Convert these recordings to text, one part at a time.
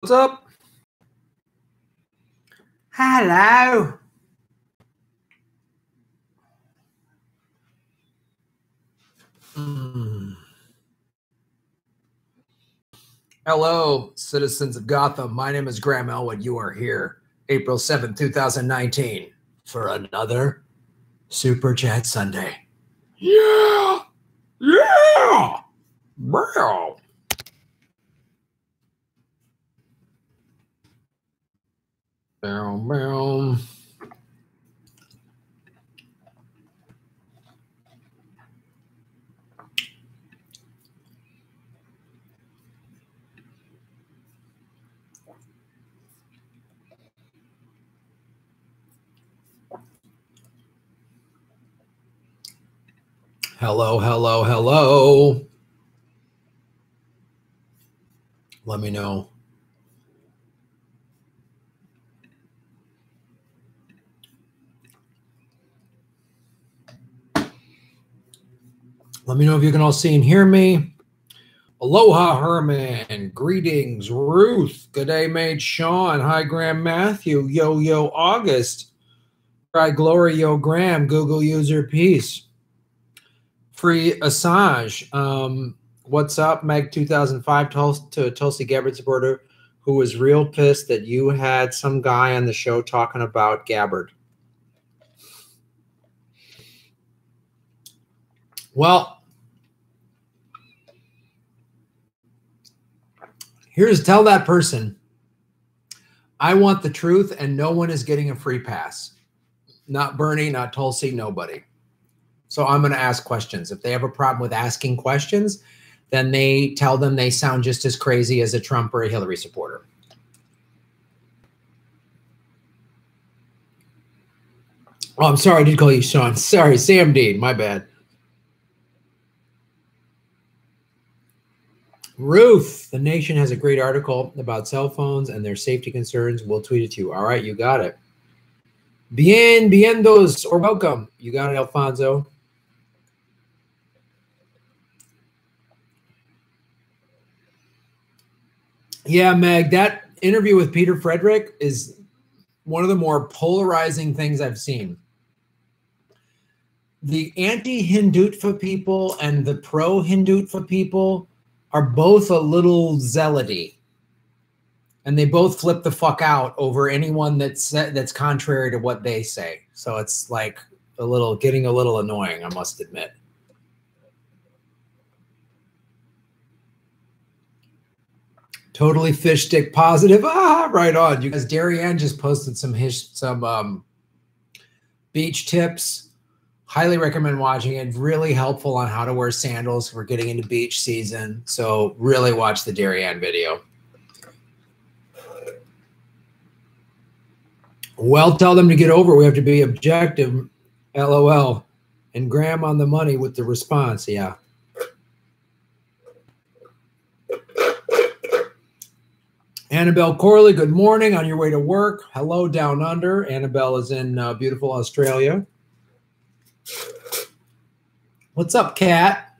What's up? Hello. Hello, citizens of Gotham. My name is Graham Elwood. You are here, April 7th, 2019, for another Super Chat Sunday. Yeah! Yeah! Wow! Boom, boom. Hello, hello, hello. Let me know. Let me know if you can all see and hear me. Aloha, Herman. Greetings, Ruth. Good day, mate, Sean. Hi, Graham Matthew. Yo, August. Hi, Glory, Yo, Graham. Google user peace. Free Assange. What's up, Meg 2005 to Tulsi Gabbard supporter who was real pissed that you had some guy on the show talking about Gabbard. Well, tell that person, I want the truth and no one is getting a free pass. Not Bernie, not Tulsi, nobody. So I'm going to ask questions. If they have a problem with asking questions, then they tell them they sound just as crazy as a Trump or a Hillary supporter. Oh, I'm sorry. I did call you Sean. Sorry, Sam Dean. My bad. Ruth, The Nation has a great article about cell phones and their safety concerns. We'll tweet it to you. All right, you got it. Bienvenidos, or welcome. You got it, Alfonso. Yeah, Meg, that interview with Peter Frederick is one of the more polarizing things I've seen. The anti-Hindutva people and the pro-Hindutva people are both a little zealoty. And they both flip the fuck out over anyone that's contrary to what they say. So it's like getting a little annoying, I must admit. Totally fish stick positive. Right on. You guys, Darianne just posted some beach tips. Highly recommend watching it. Really helpful on how to wear sandals. We're getting into beach season. So really watch the Darianne video. Well, tell them to get over. We have to be objective. LOL. And Graham on the money with the response. Yeah. Annabelle Corley, good morning. On your way to work. Hello, down under. Annabelle is in beautiful Australia. What's up, Kat?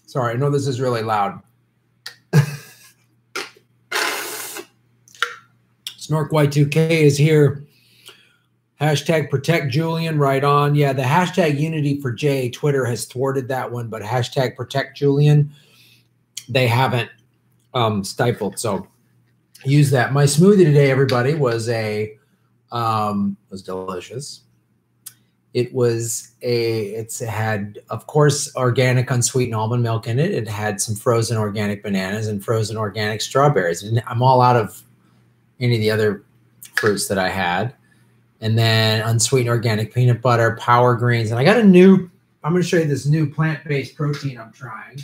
Sorry, I know this is really loud. Snork Y2K is here. Hashtag protect Julian, right on. Yeah, the hashtag unity for Jay, Twitter has thwarted that one, but hashtag protect Julian, they haven't stifled. So use that. My smoothie today, everybody, was delicious. It had, of course, organic unsweetened almond milk in it. It had some frozen organic bananas and frozen organic strawberries. And I'm all out of any of the other fruits that I had. And then unsweetened organic peanut butter, power greens. And I got I'm going to show you this new plant-based protein I'm trying.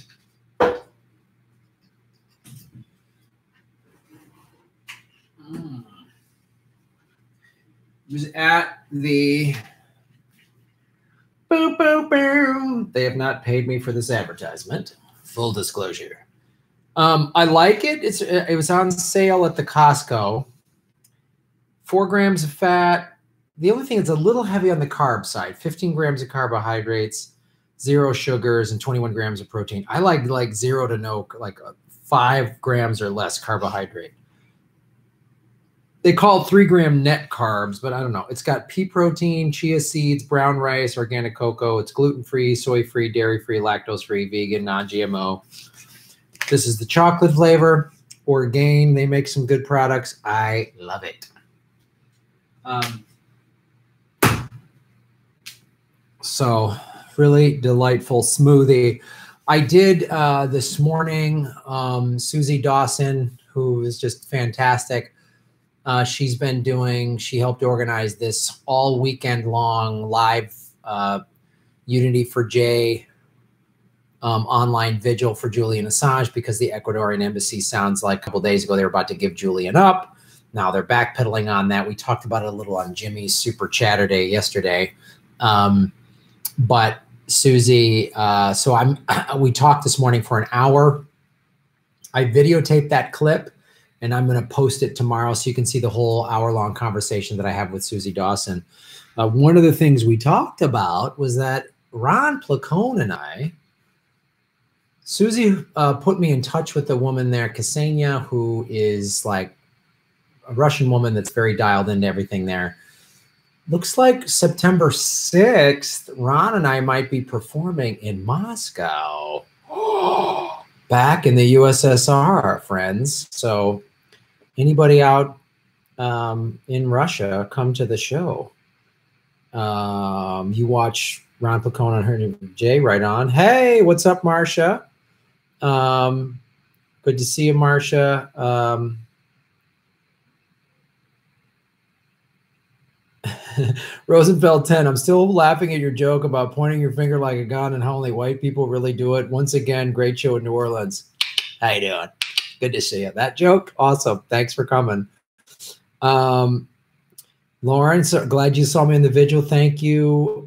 It was at the They have not paid me for this advertisement. Full disclosure. I like it. It was on sale at the Costco. 4 grams of fat. The only thing, it's a little heavy on the carb side. 15 grams of carbohydrates, 0 sugars, and 21 grams of protein. I like 0 to no, like 5 grams or less carbohydrate. They call it 3 gram net carbs, but I don't know. It's got pea protein, chia seeds, brown rice, organic cocoa. It's gluten-free, soy-free, dairy-free, lactose-free, vegan, non-GMO. This is the chocolate flavor. Orgain, they make some good products. I love it. So really delightful smoothie. I did this morning, Susie Dawson, who is just fantastic. She helped organize this all weekend long live Unity for J online vigil for Julian Assange, because the Ecuadorian embassy sounds like a couple days ago they were about to give Julian up. Now they're backpedaling on that. We talked about it a little on Jimmy's Super Chatterday yesterday. But Susie, we talked this morning for an hour. I videotaped that clip, and I'm going to post it tomorrow so you can see the whole hour-long conversation that I have with Susie Dawson. One of the things we talked about was that Ron Placone and I, Susie put me in touch with the woman there, Ksenia, who is like a Russian woman that's very dialed into everything there. Looks like September 6th, Ron and I might be performing in Moscow. Back in the USSR, friends. So anybody out in Russia, come to the show. You watch Ron Placone on Her Jay, right on. Hey, what's up, Marcia? Good to see you, Marcia. Rosenfeld 10, I'm still laughing at your joke about pointing your finger like a gun and how only white people really do it. Once again, great show in New Orleans. How you doing? Good to see you. That joke? Awesome. Thanks for coming. Lauren, so glad you saw me in the vigil. Thank you.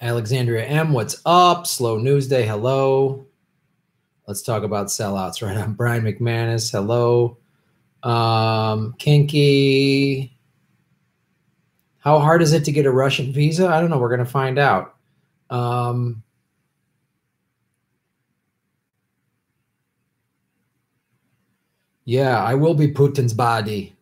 Alexandria M, what's up? Slow News Day, hello. Let's talk about sellouts right on. Brian McManus, hello. Kinky. How hard is it to get a Russian visa? I don't know. We're going to find out. Yeah, I will be Putin's body.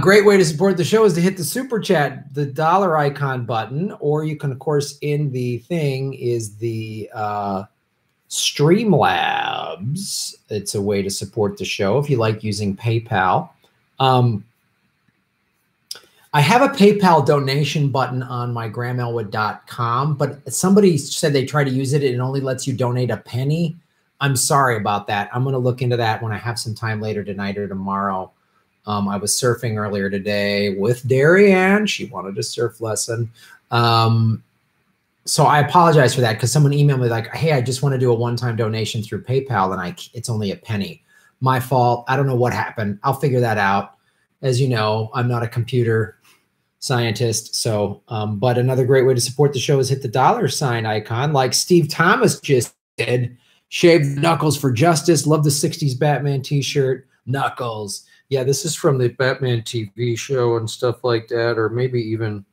Great way to support the show is to hit the super chat, the dollar icon button, or you can, of course, in the thing is the Streamlabs. It's a way to support the show if you like using PayPal. I have a PayPal donation button on my grahamelwood.com, but somebody said they try to use it and it only lets you donate a penny. I'm sorry about that. I'm going to look into that when I have some time later tonight or tomorrow. I was surfing earlier today with Darianne. She wanted a surf lesson. So I apologize for that, because someone emailed me like, hey, I just want to do a one-time donation through PayPal, and it's only a penny. My fault. I don't know what happened. I'll figure that out. As you know, I'm not a computer scientist. So, but another great way to support the show is hit the dollar sign icon, like Steve Thomas just did. Shave the Knuckles for Justice. Love the 60s Batman t-shirt. Knuckles. Yeah, this is from the Batman TV show and stuff like that, or maybe even,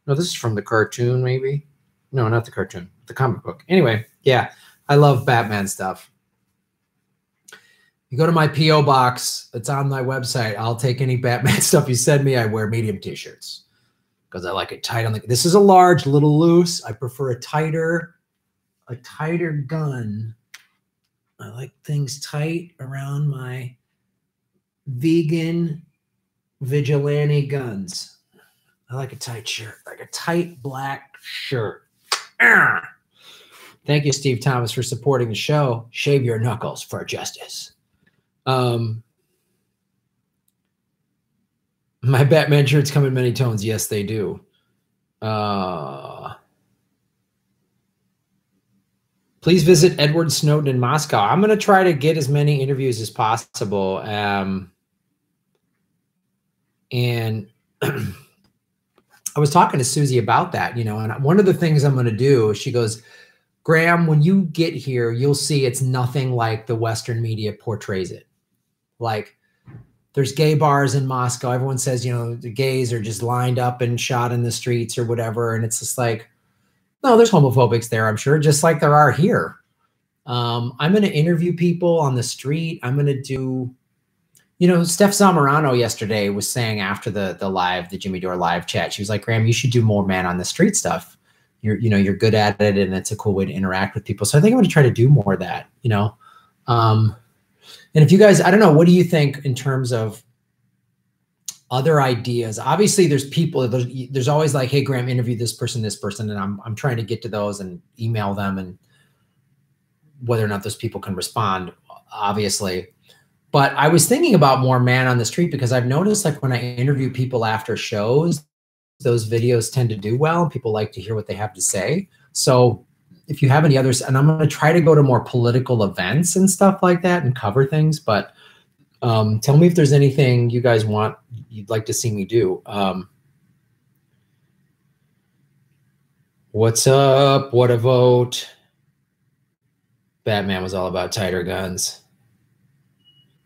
no, this is from the cartoon, maybe. No, not the cartoon, the comic book. Anyway, yeah, I love Batman stuff. You go to my P.O. box, it's on my website. I'll take any Batman stuff you send me. I wear medium t-shirts because I like it tight on the, this is a large, little loose. I prefer a tighter gun. I like things tight around my vegan vigilante guns. I like a tight shirt, like a tight black shirt. Thank you, Steve Thomas, for supporting the show. Shave your knuckles for justice. My Batman shirts come in many tones. Yes, they do. Please visit Edward Snowden in Moscow. I'm going to try to get as many interviews as possible. And I was talking to Susie about that, you know, and one of the things I'm going to do, she goes, Graham, when you get here, you'll see it's nothing like the Western media portrays it. Like, there's gay bars in Moscow. Everyone says, you know, the gays are just lined up and shot in the streets or whatever. And it's just like, no, there's homophobics there, I'm sure, just like there are here. I'm going to interview people on the street. I'm going to do, you know, Steph Zamorano yesterday was saying after the Jimmy Dore live chat, she was like, Graham, you should do more man on the street stuff. You're good at it, and it's a cool way to interact with people. So I think I'm going to try to do more of that, you know. And if you guys, I don't know, what do you think in terms of other ideas? Obviously, there's people, there's always like, hey, Graham, interview this person, and I'm trying to get to those and email them, and whether or not those people can respond, obviously. But I was thinking about more man on the street, because I've noticed, like, when I interview people after shows, those videos tend to do well. People like to hear what they have to say. So if you have any others, and I'm going to try to go to more political events and stuff like that and cover things, but tell me if there's anything you guys you'd like to see me do. What's up? What a vote. Batman was all about tighter guns.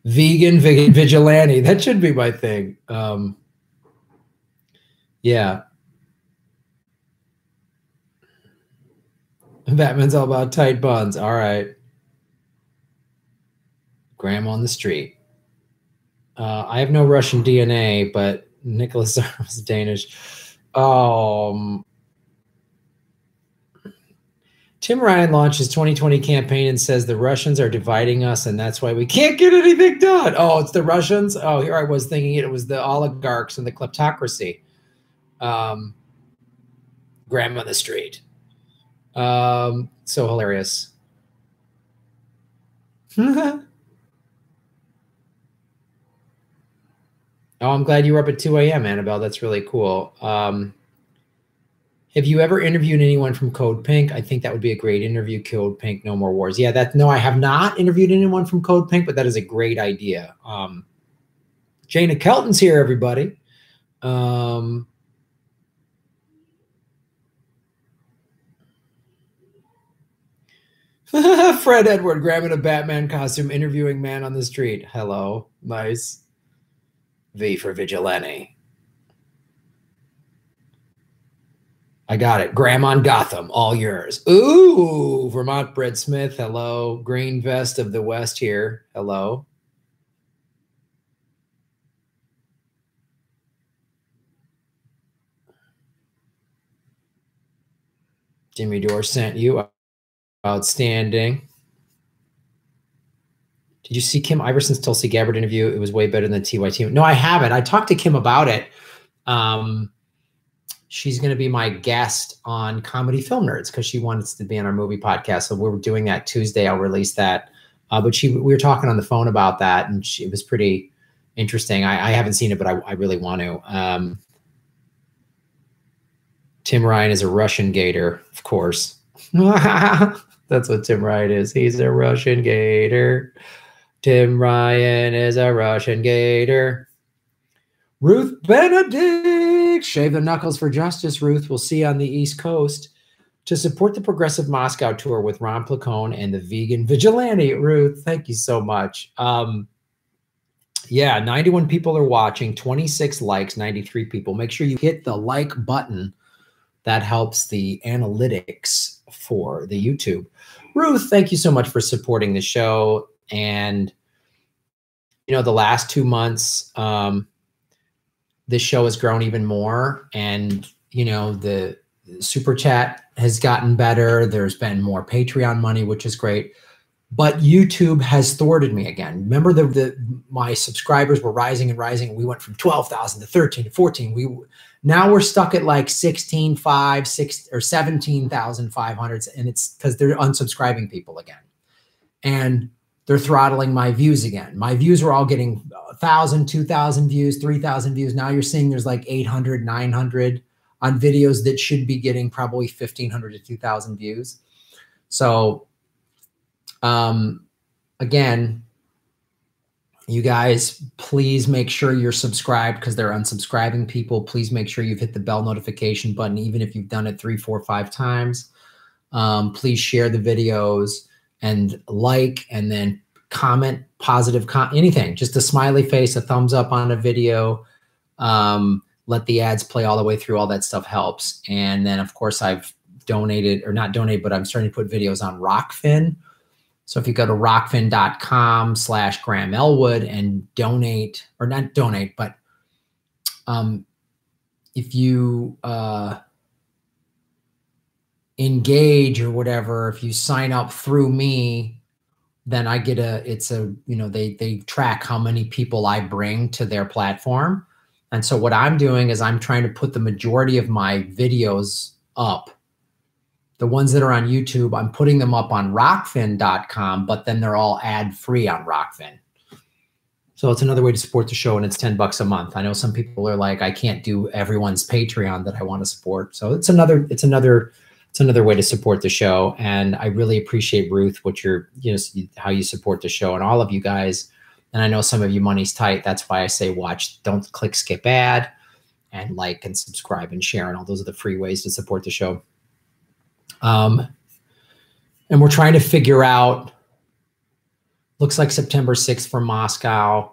Vegan vigilante. That should be my thing. Yeah. Batman's all about tight buns. All right. Graham on the street. I have no Russian DNA, but Nicholas is Danish. Tim Ryan launches 2020 campaign and says the Russians are dividing us, and that's why we can't get anything done. Oh, it's the Russians? Oh, here I was thinking it was the oligarchs and the kleptocracy. Graham on the street. So hilarious. Oh, I'm glad you were up at 2 a.m., Annabelle. That's really cool. Have you ever interviewed anyone from Code Pink? I think that would be a great interview. Code Pink, No More Wars. Yeah, no, I have not interviewed anyone from Code Pink, but that is a great idea. Jana Kelton's here, everybody. Fred Edward, Graham in a Batman costume, interviewing man on the street. Hello. Nice. V for vigilante. I got it. Graham on Gotham, all yours. Ooh, Vermont Brett Smith. Hello. Green Vest of the West here. Hello. Jimmy Dore sent you. Outstanding. Did you see Kim Iverson's Tulsi Gabbard interview? It was way better than TYT. No, I haven't. I talked to Kim about it. She's going to be my guest on Comedy Film Nerds because she wants to be on our movie podcast. So we're doing that Tuesday. I'll release that. But we were talking on the phone about that, and it was pretty interesting. I haven't seen it, but I really want to. Tim Ryan is a Russian gator, of course. That's what Tim Ryan is. He's a Russian gator. Tim Ryan is a Russian gator. Ruth Benedict, shave the knuckles for justice. Ruth, we'll see you on the East Coast. To support the Progressive Moscow tour with Ron Placone and the Vegan Vigilante. Ruth, thank you so much. Yeah, 91 people are watching, 26 likes, 93 people. Make sure you hit the like button. That helps the analytics for the YouTube. Ruth, thank you so much for supporting the show. And, you know, the last 2 months, this show has grown even more. And, you know, the super chat has gotten better. There's been more Patreon money, which is great. But YouTube has thwarted me again. Remember, my subscribers were rising and rising. We went from 12,000 to 13 to 14. Now we're stuck at like 16,500, 6 or 17,500, and it's because they're unsubscribing people again, and they're throttling my views again. My views were all getting 1,000, 2,000 views, 3,000 views. Now you're seeing there's like 800, 900 on videos that should be getting probably 1,500 to 2,000 views. So. Again, you guys, please make sure you're subscribed because they're unsubscribing people. Please make sure you've hit the bell notification button, even if you've done it 3, 4, 5 times. Please share the videos and like, and then comment, positive, anything, just a smiley face, a thumbs up on a video. Let the ads play all the way through. All that stuff helps. And then, of course, I've donated, or not donated, but I'm starting to put videos on Rockfin. So if you go to rockfin.com/Graham Elwood and donate, or not donate, but if you engage or whatever, if you sign up through me, then I get they track how many people I bring to their platform. And so what I'm doing is I'm trying to put the majority of my videos up. The ones that are on YouTube, I'm putting them up on rockfin.com, but then they're all ad-free on Rockfin. So it's another way to support the show, and it's $10 a month. I know some people are like, I can't do everyone's Patreon that I want to support. So it's another way to support the show. And I really appreciate, Ruth, how you support the show, and all of you guys. And I know some of you money's tight. That's why I say watch, don't click skip ad, and like and subscribe and share. And all those are the free ways to support the show. And we're trying to figure out, looks like September 6th for Moscow.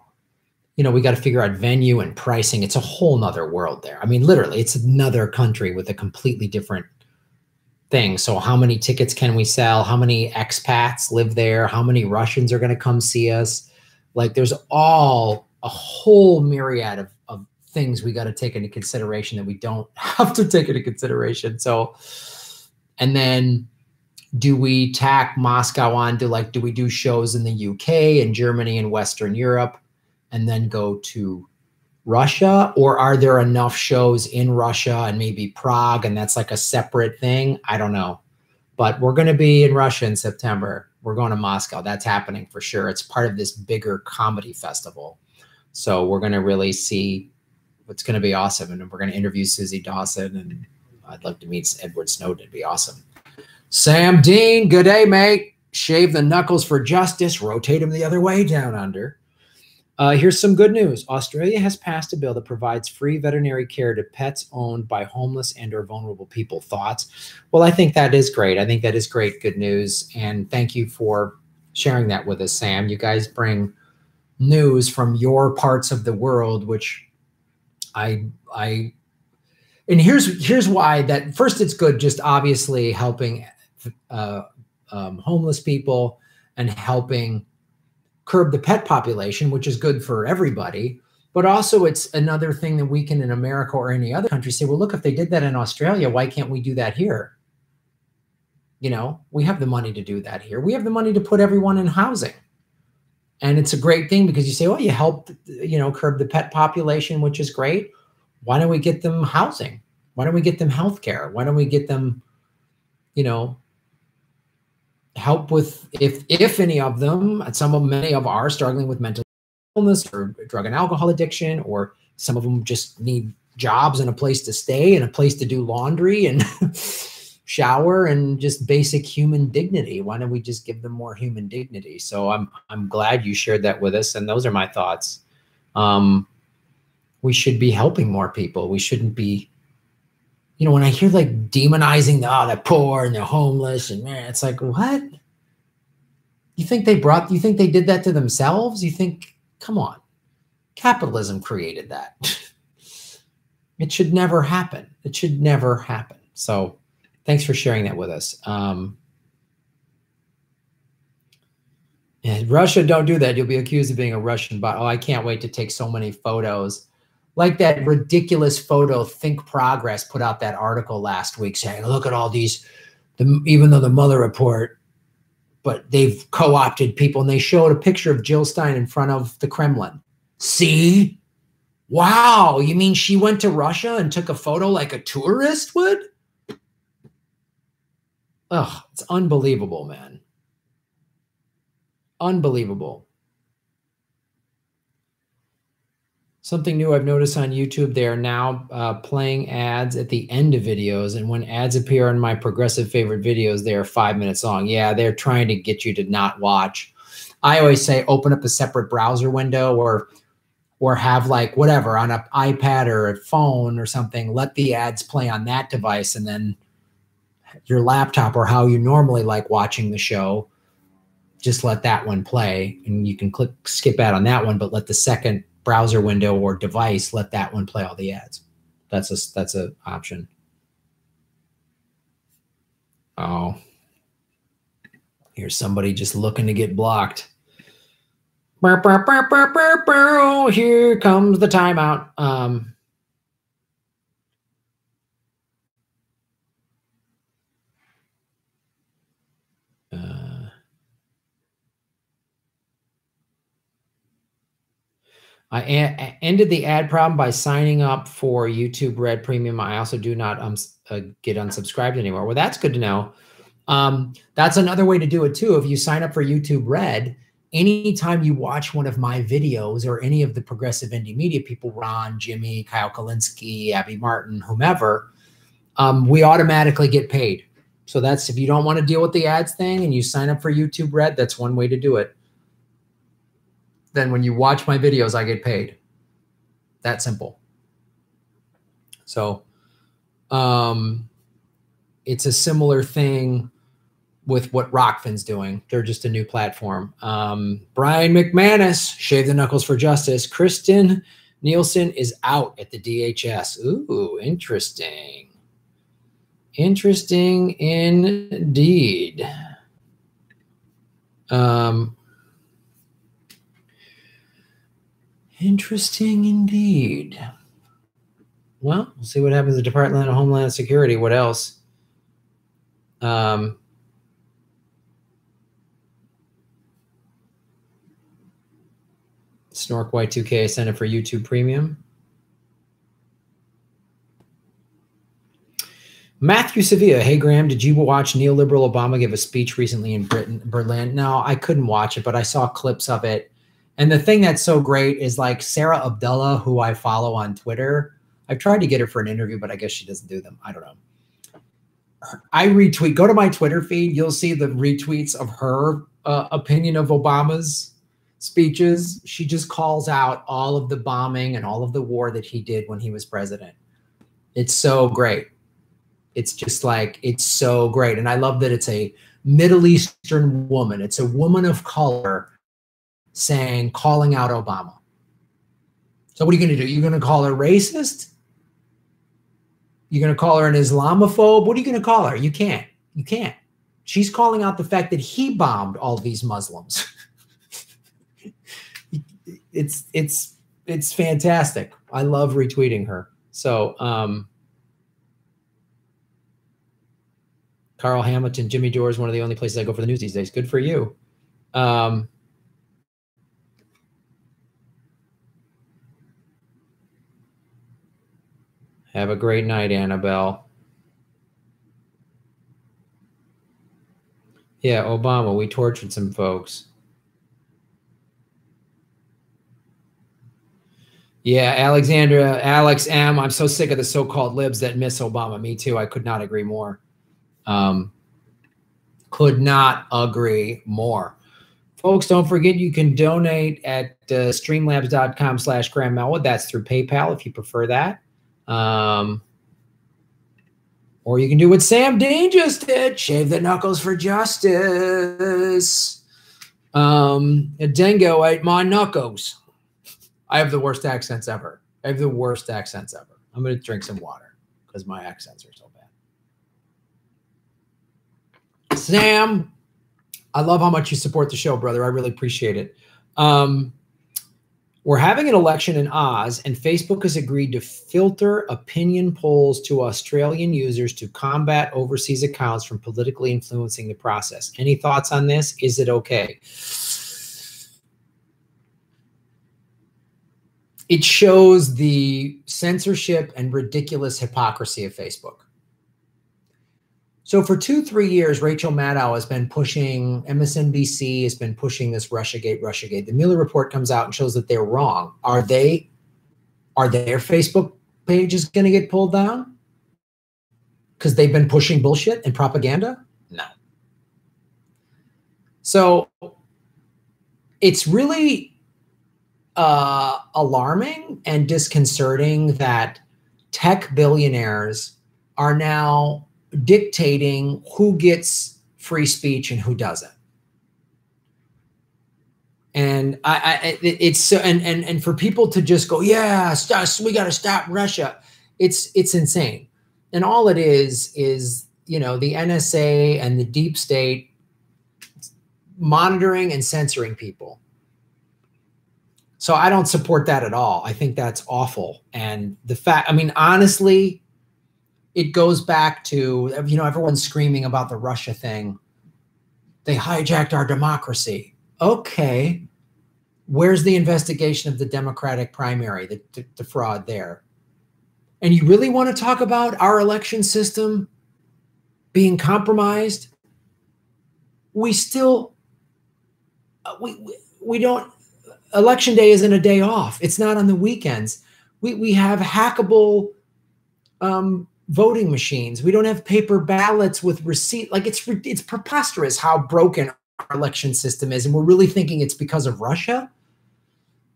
We got to figure out venue and pricing. It's a whole nother world there. I mean, literally, it's another country with a completely different thing. So how many tickets can we sell? How many expats live there? How many Russians are going to come see us? Like, there's a whole myriad of things we got to take into consideration that we don't have to take into consideration. So, and then do we tack Moscow on to, do we do shows in the UK and Germany and Western Europe and then go to Russia? Or are there enough shows in Russia and maybe Prague, and that's like a separate thing? I don't know. But we're going to be in Russia in September. We're going to Moscow. That's happening for sure. It's part of this bigger comedy festival. So we're going to really see what's going to be awesome. And we're going to interview Susie Dawson, and I'd love to meet Edward Snowden. It'd be awesome. Sam Dean, good day, mate. Shave the knuckles for justice. Rotate them the other way down under. Here's some good news. Australia has passed a bill that provides free veterinary care to pets owned by homeless and or vulnerable people. Thoughts? Well, I think that is great. I think that is great, good news. And thank you for sharing that with us, Sam. You guys bring news from your parts of the world, which and here's why. That first, it's good, just obviously helping homeless people and helping curb the pet population, which is good for everybody. But also, it's another thing that we can, in America or any other country, say, well, look, if they did that in Australia, why can't we do that here? We have the money to do that here. We have the money to put everyone in housing. And it's a great thing because you say, well, you help, curb the pet population, which is great. Why don't we get them housing? Why don't we get them healthcare? Why don't we get them, help with, if any of them, many of are struggling with mental illness or drug and alcohol addiction, or some of them just need jobs and a place to stay and a place to do laundry and shower and just basic human dignity. Why don't we just give them more human dignity? So I'm glad you shared that with us. And those are my thoughts. We should be helping more people. We shouldn't be, when I hear demonizing the poor and the homeless, and man, it's like, what? You think they did that to themselves? Come on, capitalism created that. It should never happen. It should never happen. So thanks for sharing that with us. And Russia, don't do that. You'll be accused of being a Russian bot. Oh, I can't wait to take so many photos. Like that ridiculous photo, Think Progress put out that article last week saying, look at all these, even though the Mueller report, but they've co-opted people, and they showed a picture of Jill Stein in front of the Kremlin. See? Wow, you mean she went to Russia and took a photo like a tourist would? Ugh, it's unbelievable, man. Unbelievable. Something new I've noticed on YouTube, they are now playing ads at the end of videos. And when ads appear on my progressive favorite videos, they are 5 minutes long. Yeah, they're trying to get you to not watch. I always say open up a separate browser window or have whatever on an iPad or a phone or something. Let the ads play on that device, and then your laptop or how you normally like watching the show, just let that one play, and you can click skip ad on that one, but let the second browser window or device, let that one play all the ads. That's a option. Oh, here's somebody just looking to get blocked. Here comes the timeout. I ended the ad problem by signing up for YouTube Red Premium. I also do not get unsubscribed anymore. Well, that's good to know. That's another way to do it too. If you sign up for YouTube Red, anytime you watch one of my videos or any of the progressive indie media people, Ron, Jimmy, Kyle Kalinske, Abby Martin, whomever, we automatically get paid. So that's, if you don't want to deal with the ads thing and you sign up for YouTube Red, that's one way to do it. Then when you watch my videos, I get paid. That simple. So it's a similar thing with what Rockfin's doing. They're just a new platform. Brian McManus, Shave the Knuckles for Justice. Kristen Nielsen is out at the DHS. Ooh, interesting. Interesting indeed. Interesting indeed. Well, we'll see what happens at the Department of Homeland Security. What else? Snork Y2K Senate for YouTube Premium. Matthew Sevilla. Hey, Graham, did you watch neoliberal Obama give a speech recently in Berlin? No, I couldn't watch it, but I saw clips of it. And the thing that's so great is like Sarah Abdullah, who I follow on Twitter. I've tried to get her for an interview, but I guess she doesn't do them. I don't know. I retweet. Go to my Twitter feed. You'll see the retweets of her opinion of Obama's speeches. She just calls out all of the bombing and all of the war that he did when he was president. It's so great. It's just like, it's so great. And I love that it's a Middle Eastern woman. It's a woman of color calling out Obama. So what are you going to do? You're going to call her racist? You're going to call her an Islamophobe? What are you going to call her? You can't. You can't. She's calling out the fact that he bombed all these Muslims. It's fantastic. I love retweeting her. So Carl Hamilton, Jimmy Dore is one of the only places I go for the news these days. Good for you. Have a great night, Annabelle. Yeah, Obama, we tortured some folks. Yeah, Alexandra, Alex M. I'm so sick of the so-called libs that miss Obama. Me too. I could not agree more. Could not agree more. Folks, don't forget you can donate at streamlabs.com/Graham Melwood. That's through PayPal if you prefer that. Or you can do what Sam Dean just did. Shave the Knuckles for Justice. A dingo ate my knuckles. I have the worst accents ever. I have the worst accents ever. I'm going to drink some water because my accents are so bad. Sam, I love how much you support the show, brother. I really appreciate it. We're having an election in Oz, and Facebook has agreed to filter opinion polls to Australian users to combat overseas accounts from politically influencing the process. Any thoughts on this? Is it okay? It shows the censorship and ridiculous hypocrisy of Facebook. So for 2-3 years, Rachel Maddow has been pushing, MSNBC has been pushing this Russiagate. The Mueller report comes out and shows that they're wrong. Are their Facebook pages going to get pulled down? Because they've been pushing bullshit and propaganda? No. So it's really alarming and disconcerting that tech billionaires are now dictating who gets free speech and who doesn't. And it's so, and for people to just go, yeah, we got to stop Russia. It's insane. And all it is, you know, the NSA and the deep state monitoring and censoring people. So I don't support that at all. I think that's awful. And the fact, I mean, honestly, it goes back to, you know, everyone's screaming about the Russia thing. They hijacked our democracy. Okay. Where's the investigation of the Democratic primary, the fraud there? And you really want to talk about our election system being compromised? We still, we don't, election day isn't a day off. It's not on the weekends. We have hackable voting machines. We don't have paper ballots with receipt. Like it's preposterous how broken our election system is. And we're really thinking it's because of Russia?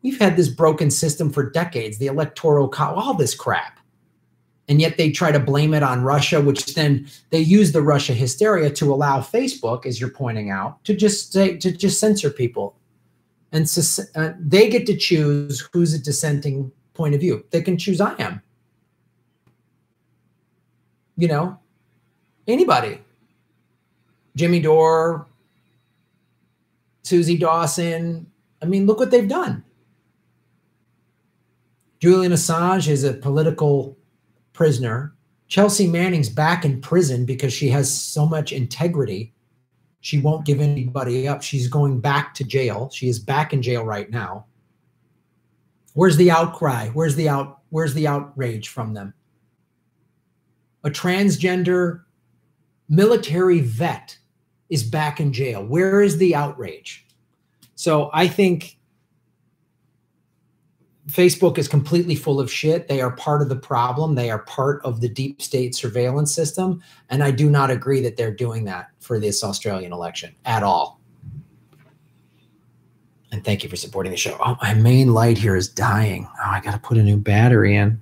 We've had this broken system for decades, the electoral, all this crap. And yet they try to blame it on Russia, which then they use the Russia hysteria to allow Facebook, as you're pointing out, to just censor people. And they get to choose who's a dissenting point of view. They can choose I am. You know, anybody. Jimmy Dore, Susie Dawson. I mean, look what they've done. Julian Assange is a political prisoner. Chelsea Manning's back in prison because she has so much integrity. She won't give anybody up. She's going back to jail. She is back in jail right now. Where's the outcry? Where's the outrage from them? A transgender military vet is back in jail. Where is the outrage? So I think Facebook is completely full of shit. They are part of the problem. They are part of the deep state surveillance system. And I do not agree that they're doing that for this Australian election at all. And thank you for supporting the show. Oh, my main light here is dying. Oh, I got to put a new battery in.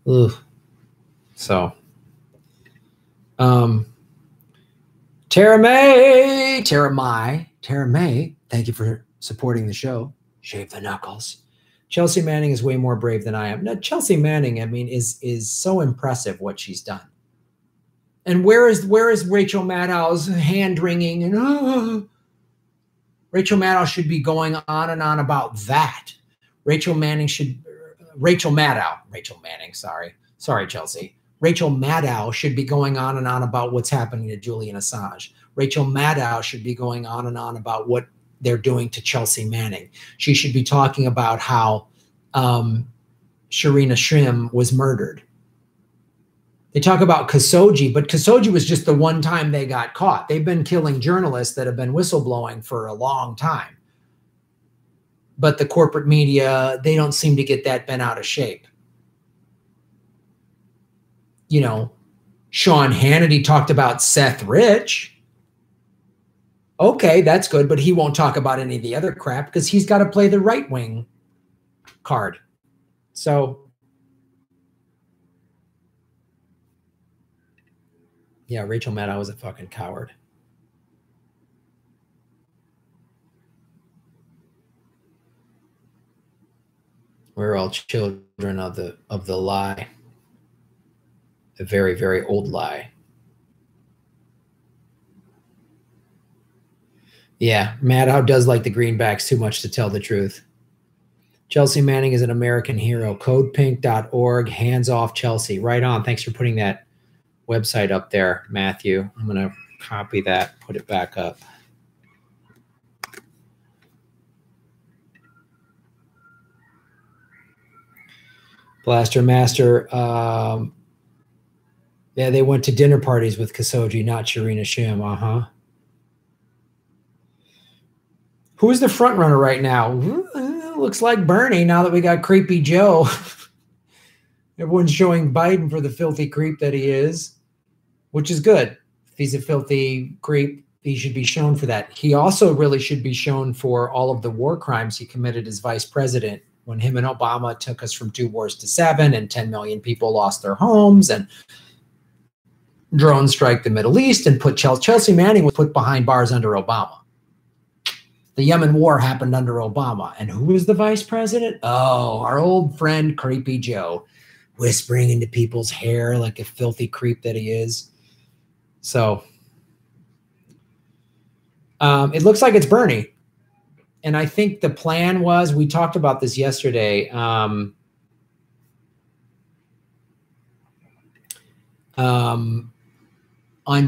Ugh. So, Tara May, thank you for supporting the show. Shave the knuckles. Chelsea Manning is way more brave than I am. Now, Chelsea Manning, I mean, is so impressive what she's done. And where is Rachel Maddow's hand wringing? And Rachel Maddow should be going on and on about that. Rachel Manning, sorry, Chelsea. Rachel Maddow should be going on and on about what's happening to Julian Assange. Rachel Maddow should be going on and on about what they're doing to Chelsea Manning. She should be talking about how Sharina Shrim was murdered. They talk about Khashoggi, but Khashoggi was just the one time they got caught. They've been killing journalists that have been whistleblowing for a long time. But the corporate media, they don't seem to get that bent out of shape. You know, Sean Hannity talked about Seth Rich. Okay, that's good, but he won't talk about any of the other crap because he's got to play the right-wing card. So, yeah, Rachel Maddow was a fucking coward. We're all children of the lie. A very, very old lie. Yeah, Maddow does like the greenbacks too much to tell the truth. Chelsea Manning is an American hero. Codepink.org, hands off Chelsea. Right on. Thanks for putting that website up there, Matthew. I'm going to copy that, put it back up. Blaster Master. Yeah, they went to dinner parties with Khashoggi, not Sharina Shim. Uh-huh. Who's the front runner right now? Looks like Bernie now that we got Creepy Joe. Everyone's showing Biden for the filthy creep that he is, which is good. If he's a filthy creep, he should be shown for that. He also really should be shown for all of the war crimes he committed as vice president when him and Obama took us from 2 wars to 7 and 10 million people lost their homes and drone strike the Middle East and put Chelsea Manning was put behind bars under Obama. The Yemen war happened under Obama. And who was the vice president? Oh, our old friend, Creepy Joe, whispering into people's hair like a filthy creep that he is. So it looks like it's Bernie. And I think the plan was, we talked about this yesterday. On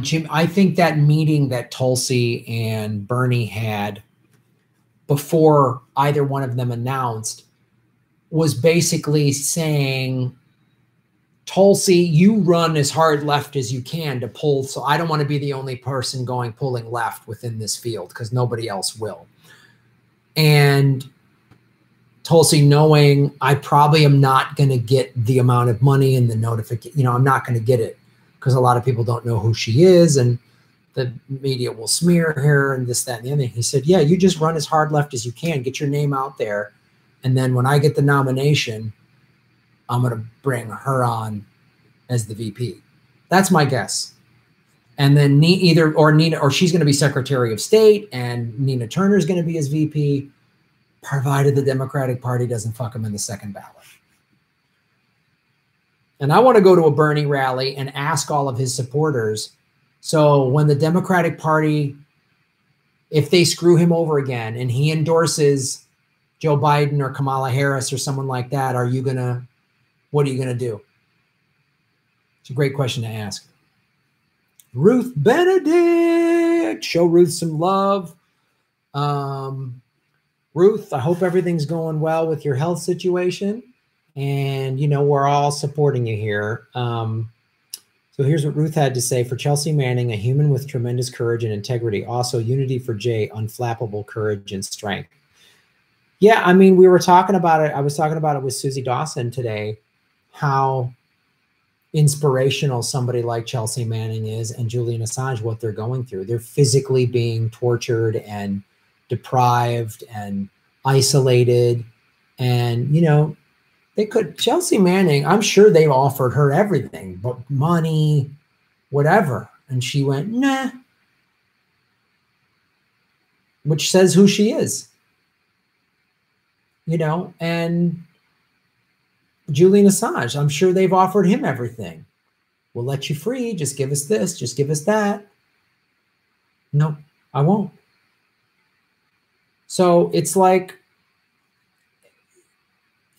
Jim, I think that meeting that Tulsi and Bernie had before either one of them announced was basically saying, Tulsi, you run as hard left as you can to pull. So I don't want to be the only person pulling left within this field because nobody else will. And Tulsi, knowing I probably am not going to get the amount of money and the notification, I'm not going to get it because a lot of people don't know who she is and the media will smear her and this, that, and the other thing. He said, yeah, you just run as hard left as you can, get your name out there. And then when I get the nomination, I'm going to bring her on as the VP. That's my guess. And then Nina, or she's going to be Secretary of State and Nina Turner is going to be his VP, provided the Democratic Party doesn't fuck him in the second ballot. And I want to go to a Bernie rally and ask all of his supporters, so when the Democratic Party, if they screw him over again and he endorses Joe Biden or Kamala Harris or someone like that, what are you going to do? It's a great question to ask. Ruth Benedict, show Ruth some love. Ruth, I hope everything's going well with your health situation. And, we're all supporting you here. So here's what Ruth had to say. For Chelsea Manning, a human with tremendous courage and integrity. Also, unity for Jay, unflappable courage and strength. Yeah, I mean, we were talking about it. I was talking about it with Susie Dawson today, how inspirational somebody like Chelsea Manning is and Julian Assange, what they're going through. They're physically being tortured and deprived and isolated. And, Chelsea Manning, I'm sure they offered her everything, but money, whatever. And she went, nah, which says who she is, and Julian Assange, I'm sure they've offered him everything. We'll let you free. Just give us this. Just give us that. No, I won't. So it's like,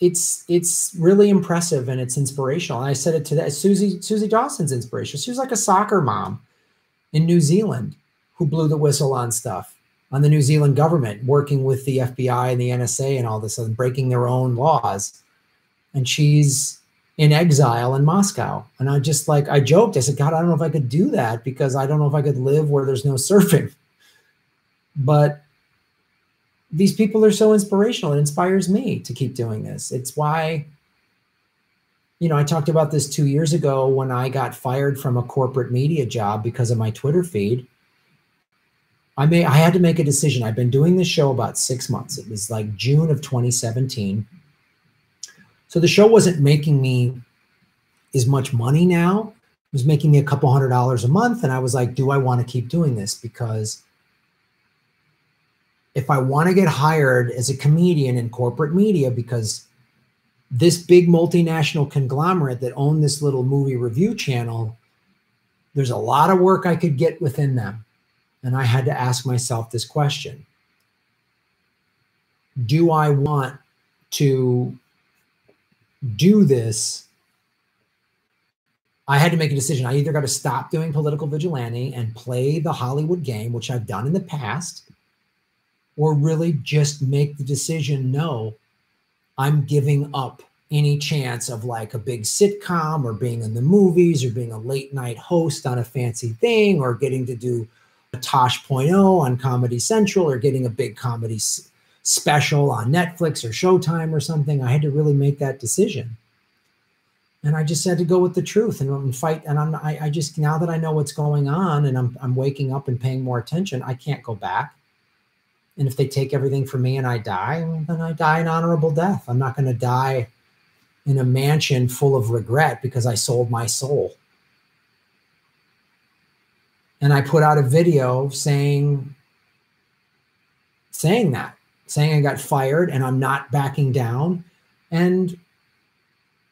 it's really impressive and it's inspirational. And I said it to that Susie Dawson's inspiration. She was like a soccer mom in New Zealand who blew the whistle on stuff, on the New Zealand government, working with the FBI and the NSA and all this and breaking their own laws. And she's in exile in Moscow. And I joked, I said, God, I don't know if I could do that because I don't know if I could live where there's no surfing. But these people are so inspirational. It inspires me to keep doing this. It's why, I talked about this 2 years ago when I got fired from a corporate media job because of my Twitter feed. I had to make a decision. I've been doing this show about 6 months. It was like June of 2017. So the show wasn't making me as much money now. It was making me a couple $100 a month. And I was like, do I want to keep doing this? Because if I want to get hired as a comedian in corporate media, because this big multinational conglomerate that owned this little movie review channel, there's a lot of work I could get within them. And I had to ask myself this question. Do I want to do this? I had to make a decision. I either got to stop doing political vigilante and play the Hollywood game, which I've done in the past, or really just make the decision, no, I'm giving up any chance of like a big sitcom or being in the movies or being a late night host on a fancy thing or getting to do a Tosh.0 on Comedy Central or getting a big comedy special on Netflix or Showtime or something. I had to really make that decision. And I just had to go with the truth and fight. And I just, now that I know what's going on and I'm waking up and paying more attention, I can't go back. And if they take everything from me and I die, well, then I die an honorable death. I'm not going to die in a mansion full of regret because I sold my soul. And I put out a video saying saying that, saying I got fired and I'm not backing down. And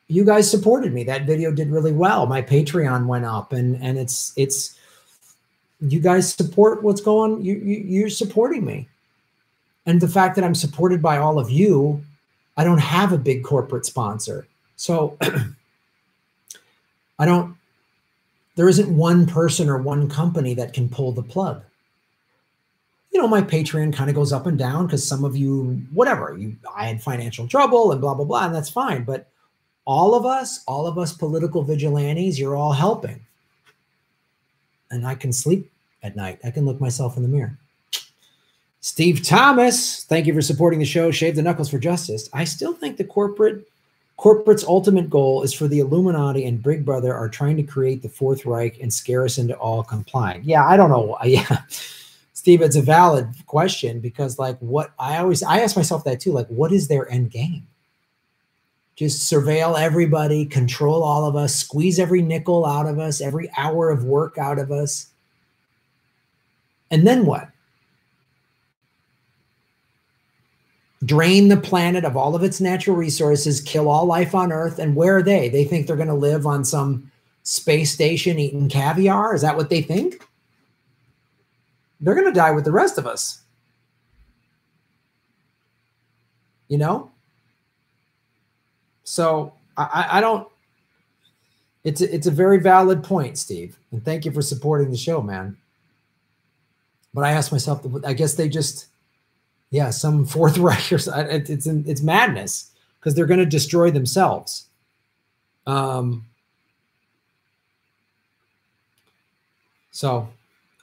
you guys supported me. That video did really well. My Patreon went up, and it's you guys support what's going. You're supporting me, and the fact that I'm supported by all of you, I don't have a big corporate sponsor, so there isn't one person or one company that can pull the plug. You know, my Patreon kind of goes up and down because some of you, whatever, I had financial trouble and blah, blah, blah, and that's fine. But all of us political vigilantes, you're all helping. And I can sleep at night. I can look myself in the mirror. Steve Thomas, thank you for supporting the show. Shave the Knuckles for Justice. I still think the corporate's ultimate goal is for the Illuminati and Big Brother are trying to create the Fourth Reich and scare us into all complying. Yeah, I don't know. Yeah. Steve, it's a valid question because like I ask myself that too, like what is their end game? Just surveil everybody, control all of us, squeeze every nickel out of us, every hour of work out of us. And then what? Drain the planet of all of its natural resources, kill all life on Earth. And where are they? They think they're going to live on some space station eating caviar? Is that what they think? They're going to die with the rest of us. You know? So I don't, it's a very valid point, Steve. And thank you for supporting the show, man. But I asked myself, I guess they just, yeah, some Fourth Reichers, it's madness because they're going to destroy themselves. So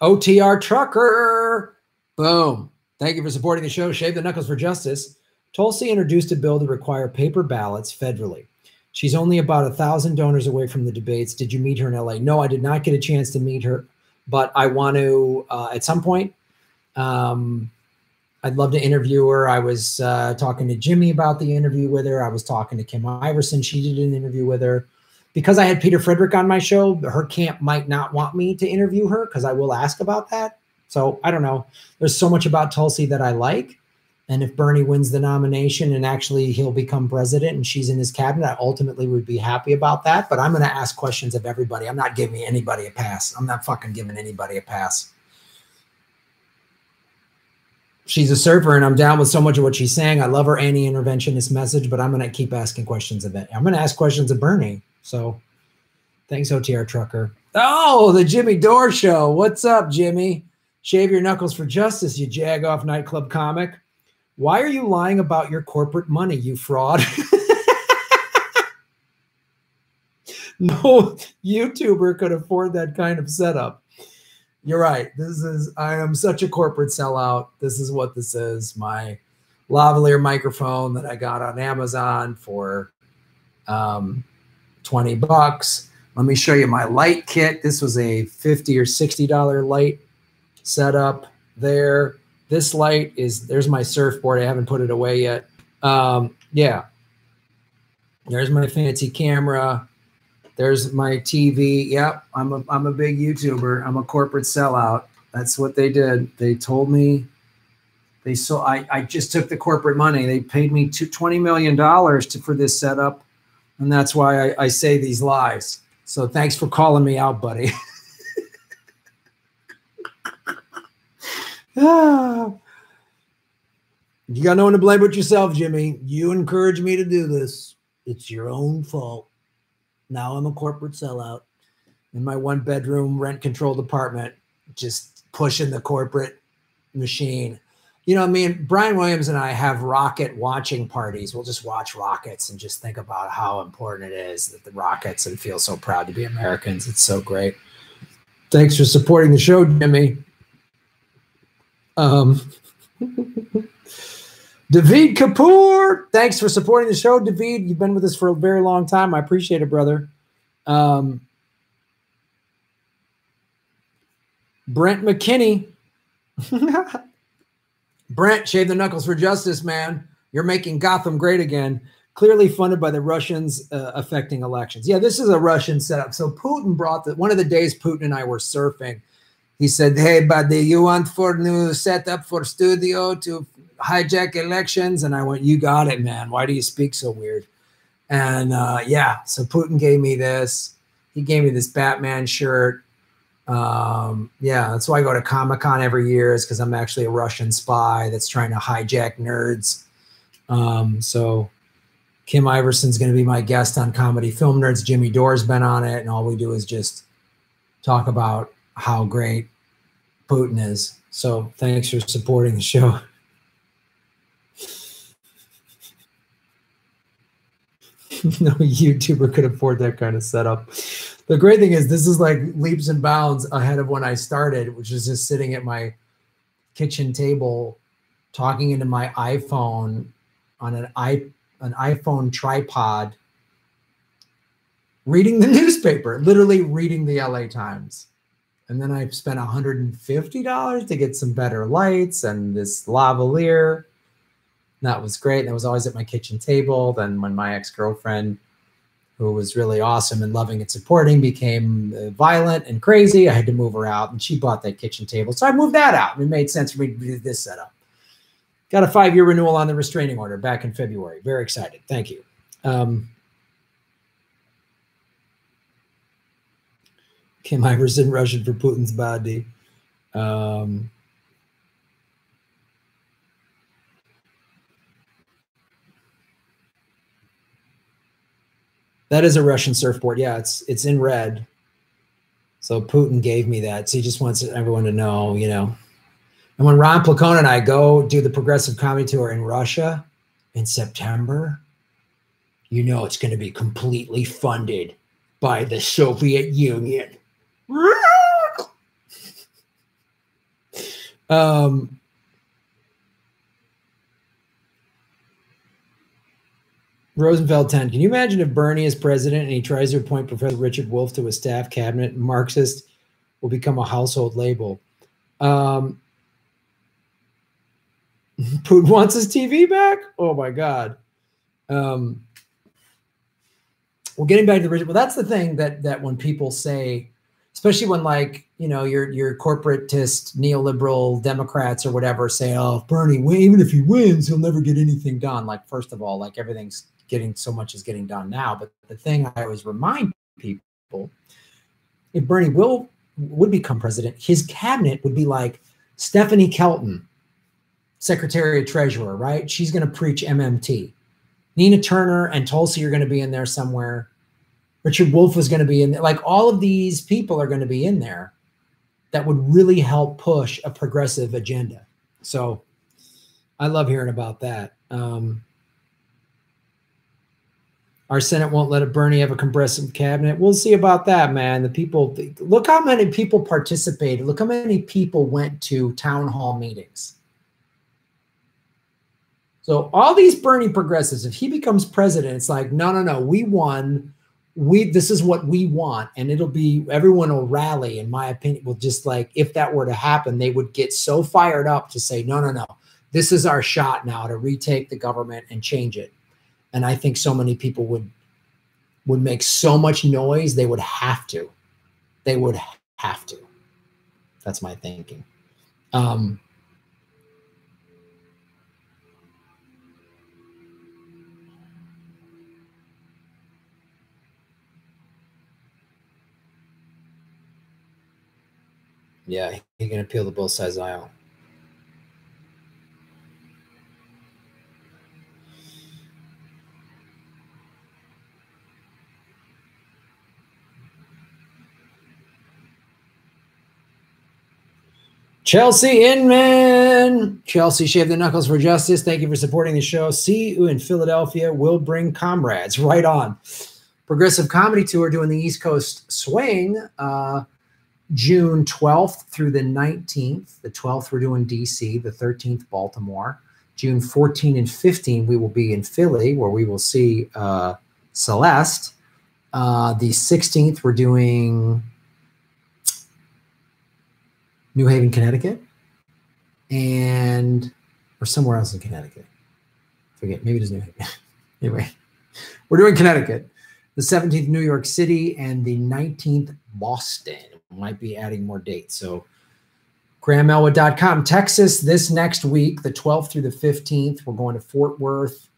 OTR Trucker, boom. Thank you for supporting the show. Shave the Knuckles for Justice. Tulsi introduced a bill to require paper ballots federally. She's only about 1,000 donors away from the debates. Did you meet her in LA? No, I did not get a chance to meet her, but I want to at some point. I'd love to interview her. I was talking to Jimmy about the interview with her. I was talking to Kim Iverson. She did an interview with her. Because I had Peter Frederick on my show, her camp might not want me to interview her because I will ask about that. So I don't know. There's so much about Tulsi that I like. And if Bernie wins the nomination and actually he'll become president and she's in his cabinet, I ultimately would be happy about that. But I'm going to ask questions of everybody. I'm not giving anybody a pass. I'm not fucking giving anybody a pass. She's a surfer and I'm down with so much of what she's saying. I love her anti-interventionist message, but I'm going to keep asking questions of it. I'm going to ask questions of Bernie. So thanks, OTR Trucker. Oh, the Jimmy Dore Show. What's up, Jimmy? Shave your knuckles for justice, you jag-off nightclub comic. Why are you lying about your corporate money, you fraud? No YouTuber could afford that kind of setup. You're right. I am such a corporate sellout. This is what this is. My lavalier microphone that I got on Amazon for $20. Let me show you my light kit. This was a $50 or $60 light setup there. This light is, there's my surfboard. I haven't put it away yet. Yeah. There's my fancy camera. There's my TV. Yep. I'm a big YouTuber. I'm a corporate sellout. That's what they did. They told me I just took the corporate money. They paid me $20 million for this setup. And that's why I say these lies. So thanks for calling me out, buddy. You got no one to blame but yourself, Jimmy. You encouraged me to do this. It's your own fault. Now I'm a corporate sellout in my one-bedroom rent-controlled apartment, just pushing the corporate machine. You know, me and Brian Williams and I have rocket watching parties. We'll just watch rockets and just think about how important it is that the rockets and feel so proud to be Americans. It's so great. Thanks for supporting the show, Jimmy. David Kapoor, thanks for supporting the show, David. You've been with us for a very long time. I appreciate it, brother. Brent McKinney. Brent, shave the knuckles for justice, man. You're making Gotham great again. Clearly funded by the Russians affecting elections. Yeah, this is a Russian setup. So Putin brought one of the days Putin and I were surfing. He said, hey, buddy, you want for new setup for studio to hijack elections? And I went, you got it, man. Why do you speak so weird? And yeah, so Putin gave me this. He gave me this Batman shirt. Yeah, that's why I go to Comic-Con every year, is because I'm actually a Russian spy that's trying to hijack nerds. So Kim Iverson's going to be my guest on Comedy Film Nerds. Jimmy Dore's been on it, and all we do is just talk about how great Putin is. So thanks for supporting the show. No YouTuber could afford that kind of setup. The great thing is this is like leaps and bounds ahead of when I started, which is just sitting at my kitchen table talking into my iPhone on an iPhone tripod, reading the newspaper, literally reading the LA Times. And then I spent $150 to get some better lights and this lavalier. That was great. That was always at my kitchen table. Then when my ex-girlfriend, who was really awesome and loving and supporting, became violent and crazy, I had to move her out, and she bought that kitchen table. So I moved that out, and it made sense for me to do this setup. Got a 5-year renewal on the restraining order back in February. Very excited. Thank you. Kim Iverson, Russian for Putin's body. That is a Russian surfboard. Yeah, it's in red. So Putin gave me that. So he just wants everyone to know, you know. And when Ron Placone and I go do the Progressive Comedy Tour in Russia in September, you know it's going to be completely funded by the Soviet Union. Rosenfeld 10. Can you imagine if Bernie is president and he tries to appoint Professor Richard Wolff to a staff cabinet? Marxist will become a household label. Putin wants his TV back? Oh my God. Well, getting back to the Richard, well, that's the thing that when people say, especially when, like, you know, your corporatist neoliberal Democrats or whatever say, oh, if Bernie, even if he wins, he'll never get anything done. Like, first of all, like, everything's so much is getting done now. But the thing I always remind people, if Bernie would become president, his cabinet would be like Stephanie Kelton, Secretary of Treasurer, right? She's going to preach MMT. Nina Turner and Tulsi are going to be in there somewhere. Richard Wolff was going to be in there. Like, all of these people are going to be in there that would really help push a progressive agenda. So I love hearing about that. Our Senate won't let Bernie have a progressive cabinet. We'll see about that, man. The people, look how many people participated. Look how many people went to town hall meetings. So all these Bernie progressives, if he becomes president, it's like, no, we won. This is what we want. And it'll be, everyone will rally, in my opinion. Will just, like, if that were to happen, they would get so fired up to say, no. This is our shot now to retake the government and change it. And I think so many people would make so much noise, they would have to. They would have to. That's my thinking. Yeah, he can appeal to both sides of the aisle. Chelsea Inman. Chelsea, shave the knuckles for justice. Thank you for supporting the show. See you in Philadelphia. We'll bring comrades. Right on. Progressive Comedy Tour doing the East Coast swing. June 12th through the 19th. The 12th, we're doing DC. The 13th, Baltimore. June 14 and 15, we will be in Philly, where we will see Celeste. The 16th, we're doing New Haven, Connecticut, or somewhere else in Connecticut. Forget, maybe it is New Haven. Anyway, we're doing Connecticut. The 17th, New York City, and the 19th, Boston. Might be adding more dates. So GrahamElwood.com. Texas this next week, the 12th through the 15th. We're going to Fort Worth,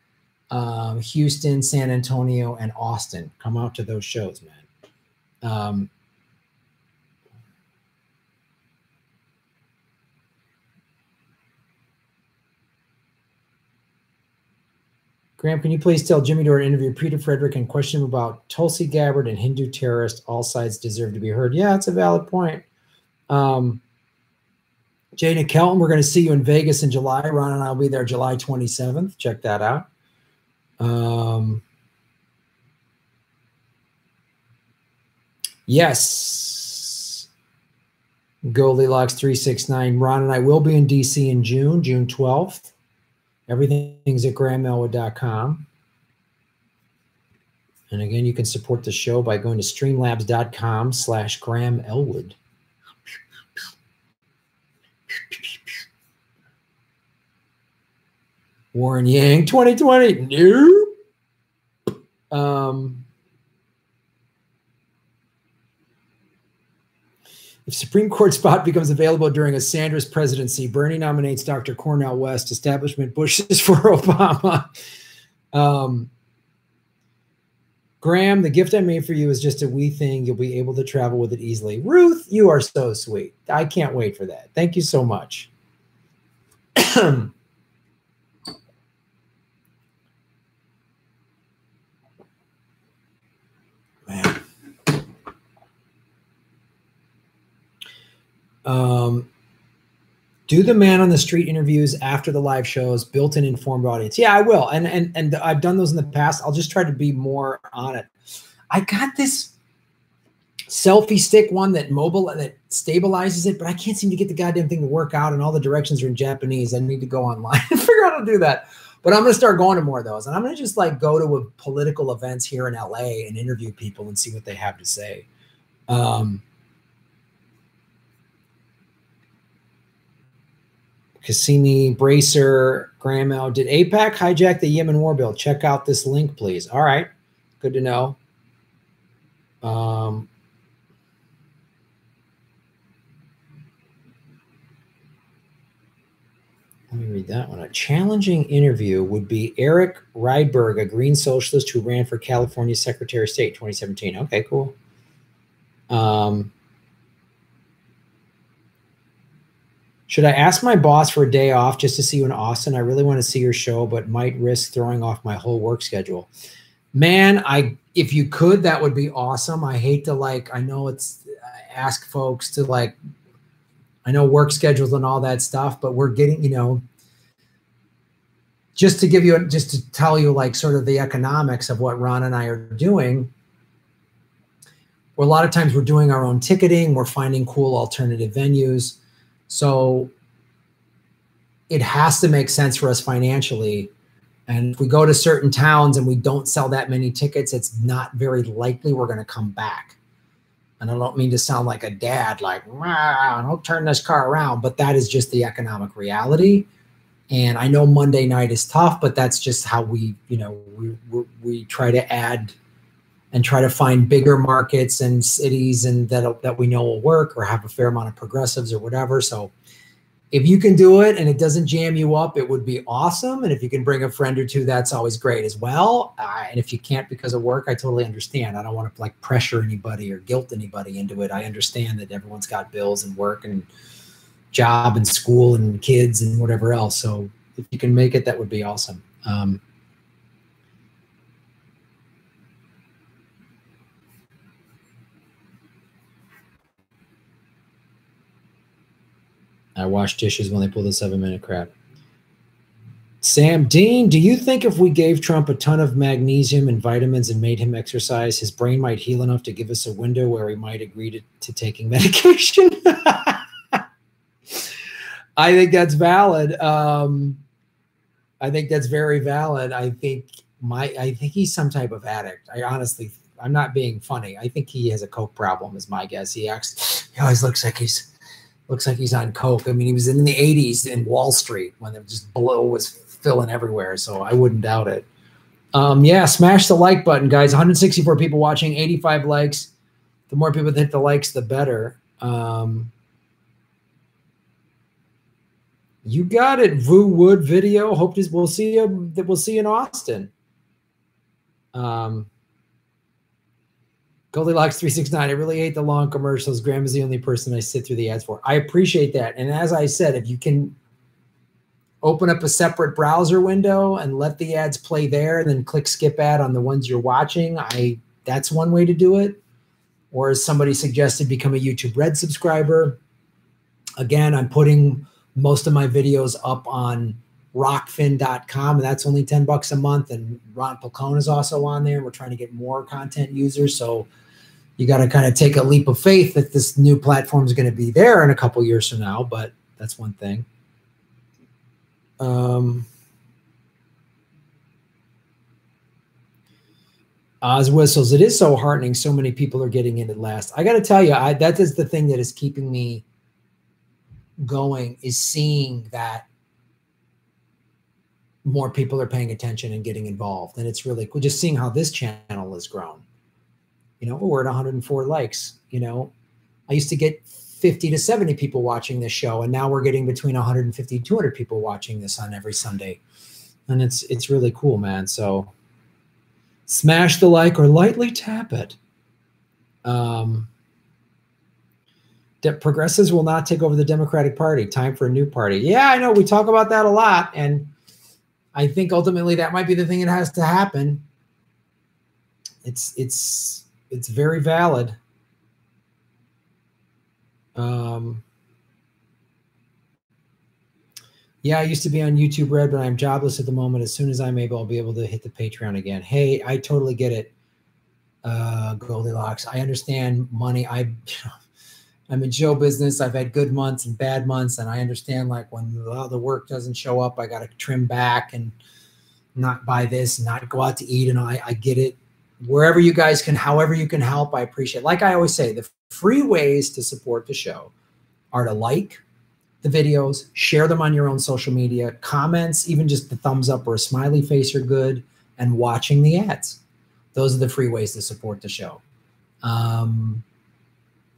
Houston, San Antonio, and Austin. Come out to those shows, man. Graham, can you please tell Jimmy Dore to interview Peter Frederick and question him about Tulsi Gabbard and Hindu terrorist? All sides deserve to be heard. Yeah, it's a valid point. Jana Kelton, we're going to see you in Vegas in July. Ron and I will be there July 27th. Check that out. Yes. Goldilocks 369. Ron and I will be in DC in June 12th. Everything's at GrahamElwood.com. And again, you can support the show by going to streamlabs.com/GrahamElwood. Warren Yang 2020. Nope. If Supreme Court spot becomes available during a Sanders presidency, Bernie nominates Dr. Cornel West, establishment Bushes for Obama. Graham, the gift I made for you is just a wee thing. You'll be able to travel with it easily. Ruth, you are so sweet. I can't wait for that. Thank you so much. Man. Do the man on the street interviews after the live shows, built in informed audience. Yeah, I will. And I've done those in the past. I'll just try to be more on it. I got this selfie stick one that stabilizes it, but I can't seem to get the goddamn thing to work out, and all the directions are in Japanese. I need to go online and figure out how to do that. But I'm going to start going to more of those. And I'm going to just like go to political events here in LA and interview people and see what they have to say. Cassini, Bracer, Graham, did AIPAC hijack the Yemen war bill? Check out this link, please. All right. Good to know. Let me read that one. A challenging interview would be Eric Rydberg, a Green Socialist who ran for California Secretary of State 2017. Okay, cool. Should I ask my boss for a day off just to see you in Austin? I really want to see your show, but might risk throwing off my whole work schedule. Man, if you could, that would be awesome. I hate to I know ask folks to I know work schedules and all that stuff, but we're getting, just to tell you sort of the economics of what Ron and I are doing. Well, a lot of times we're doing our own ticketing. We're finding cool alternative venues. So it has to make sense for us financially. And if we go to certain towns and we don't sell that many tickets, it's not very likely we're going to come back. And I don't mean to sound like a dad, don't turn this car around, but that is just the economic reality. And I know Monday night is tough, but that's just how we try to add and try to find bigger markets and cities and that we know will work or have a fair amount of progressives or whatever. So if you can do it and it doesn't jam you up, it would be awesome. And if you can bring a friend or two, that's always great as well. And if you can't because of work, I totally understand. I don't want to pressure anybody or guilt anybody into it. I understand that everyone's got bills and work and job and school and kids and whatever else. So if you can make it, that would be awesome. I wash dishes when they pull the 7-minute crap. Sam Dean, do you think if we gave Trump a ton of magnesium and vitamins and made him exercise, his brain might heal enough to give us a window where he might agree to taking medication? I think that's valid. I think that's very valid. I think he's some type of addict. I'm not being funny. I think he has a coke problem is my guess. He always looks like he's on coke. I mean, he was in the 80s in Wall Street when it just blow was filling everywhere. So I wouldn't doubt it. Yeah, smash the like button, guys. 164 people watching, 85 likes. The more people that hit the likes, the better. You got it, Vu Wood Video. Hope we'll see you. We'll see you in Austin. Goldilocks 369. I really hate the long commercials. Graham is the only person I sit through the ads for. I appreciate that. And as I said, if you can open up a separate browser window and let the ads play there, and then click skip ad on the ones you're watching, that's one way to do it. Or as somebody suggested, become a YouTube Red subscriber. Again, I'm putting most of my videos up on rockfin.com, and that's only $10 a month. And Ron Falcone is also on there. We're trying to get more content users. So you got to kind of take a leap of faith that this new platform is going to be there in a couple years from now, but that's one thing. Oz whistles. It is so heartening. So many people are getting in at last. I got to tell you, that is the thing that is keeping me going, is seeing that more people are paying attention and getting involved. And it's really cool just seeing how this channel has grown. You know, we're at 104 likes. You know, I used to get 50 to 70 people watching this show, and now we're getting between 150 and 200 people watching this on every Sunday. And it's really cool, man. So smash the like or lightly tap it. Progressives will not take over the Democratic Party. Time for a new party. Yeah, I know. We talk about that a lot. And I think ultimately that might be the thing that has to happen. It's very valid. Yeah, I used to be on YouTube Red, but I'm jobless at the moment. As soon as I'm able, I'll be able to hit the Patreon again. Hey, I totally get it, Goldilocks. I understand money. I'm in show business. I've had good months and bad months, and I understand, like, when the work doesn't show up, I got to trim back and not buy this, not go out to eat. And I get it. Wherever you guys can, however you can help, I appreciate it. Like I always say, the free ways to support the show are to like the videos, share them on your own social media, comments, even just the thumbs up or a smiley face are good, and watching the ads. Those are the free ways to support the show.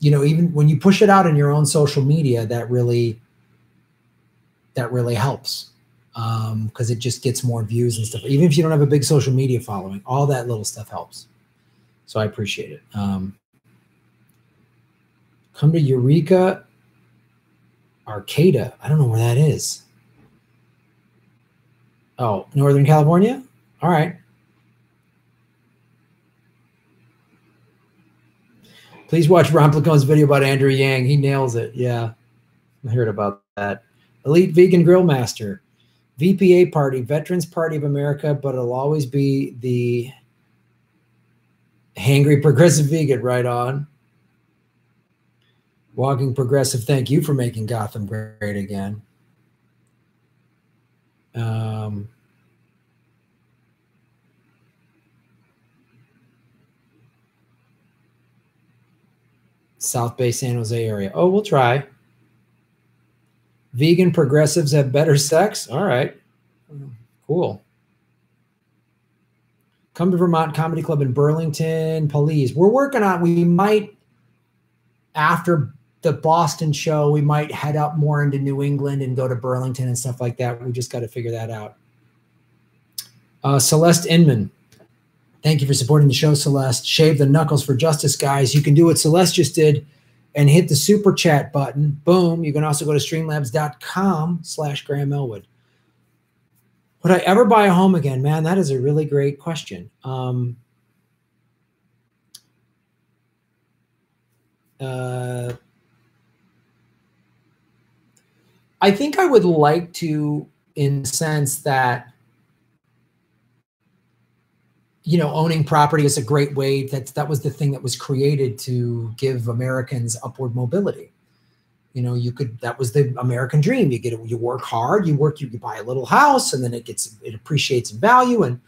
You know, even when you push it out in your own social media, that really helps, because it just gets more views and stuff. Even if you don't have a big social media following, all that little stuff helps. So I appreciate it. Come to Eureka Arcata. I don't know where that is. Oh, Northern California? All right. Please watch Ron Falcone's video about Andrew Yang. He nails it. Yeah, I heard about that. Elite Vegan Grill Master. VPA Party, Veterans Party of America, but it'll always be the hangry progressive vegan. Right on. Walking Progressive, thank you for making Gotham great again. South Bay, San Jose area. Oh, we'll try. Vegan progressives have better sex. All right. Cool. Come to Vermont Comedy Club in Burlington, please. We're working on, we might, after the Boston show, we might head up more into New England and go to Burlington and stuff like that. We just got to figure that out. Celeste Inman. Thank you for supporting the show, Celeste. Shave the knuckles for justice, guys. You can do what Celeste just did and hit the super chat button. Boom. You can also go to streamlabs.com/Graham Elwood. Would I ever buy a home again? Man, that is a really great question. I think I would like to, in the sense that, you know, owning property is a great way. That was the thing that was created to give Americans upward mobility. You know, that was the American dream. You work hard, you buy a little house, and then it appreciates in value. And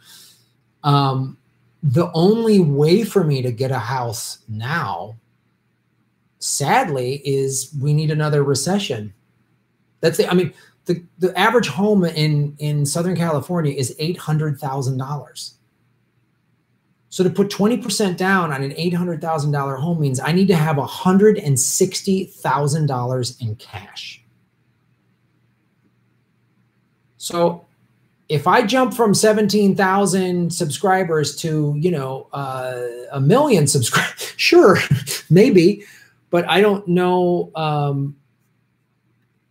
the only way for me to get a house now, sadly, is we need another recession. That's it. I mean, the average home in Southern California is $800,000. So to put 20% down on an $800,000 home means I need to have $160,000 in cash. So if I jump from 17,000 subscribers to, you know, 1 million subscribers, sure, maybe, but I don't know.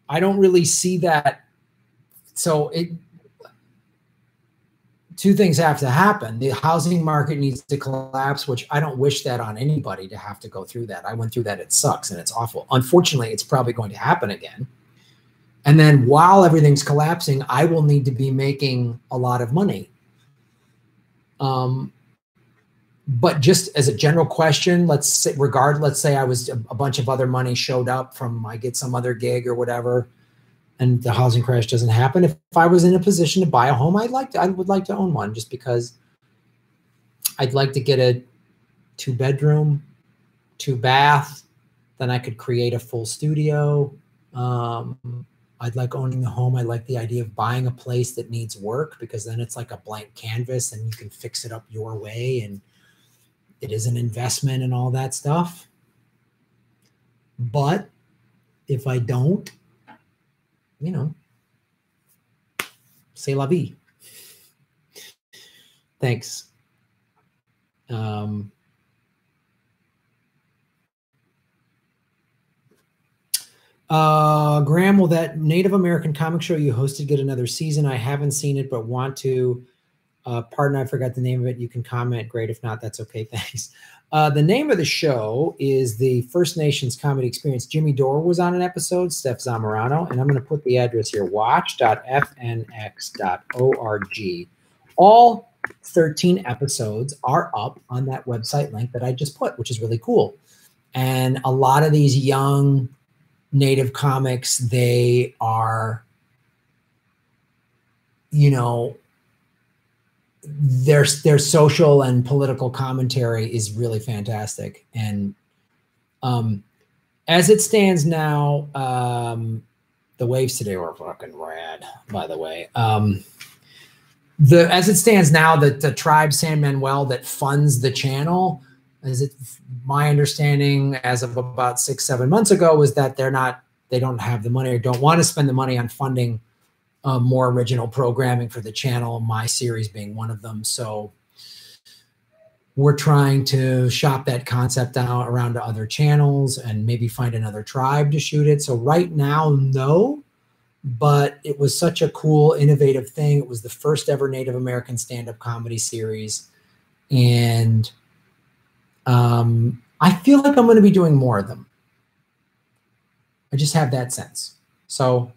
I don't really see that. So two things have to happen. The housing market needs to collapse, which I don't wish that on anybody to have to go through that. I went through that. It sucks and it's awful. Unfortunately, it's probably going to happen again. And then while everything's collapsing, I will need to be making a lot of money. But just as a general question, let's say I was a bunch of other money showed up from, I get some other gig or whatever, and the housing crash doesn't happen. If I was in a position to buy a home, I would like to own one, just because I'd like to get a 2-bedroom, 2-bath. Then I could create a full studio. I'd like owning a home. I like the idea of buying a place that needs work, because then it's like a blank canvas and you can fix it up your way, and it is an investment and all that stuff. But if I don't, you know, c'est la vie. Thanks. Graham, will that Native American comic show you hosted get another season? I haven't seen it, but want to. Pardon, I forgot the name of it. You can comment. Great. If not, that's okay. Thanks. The name of the show is the First Nations Comedy Experience. Jimmy Dore was on an episode, Steph Zamorano, and I'm going to put the address here, watch.fnx.org. All 13 episodes are up on that website link that I just put, which is really cool. And a lot of these young Native comics, they are, you know, their social and political commentary is really fantastic. And as it stands now, the waves today were fucking rad, by the way. As it stands now, the tribe San Manuel that funds the channel, my understanding as of about 6-7 months ago was that they don't have the money or don't want to spend the money on funding more original programming for the channel, my series being one of them. So we're trying to shop that concept out around to other channels and maybe find another tribe to shoot it. So right now, no, but it was such a cool, innovative thing. It was the first ever Native American stand-up comedy series. And I feel like I'm going to be doing more of them. I just have that sense. So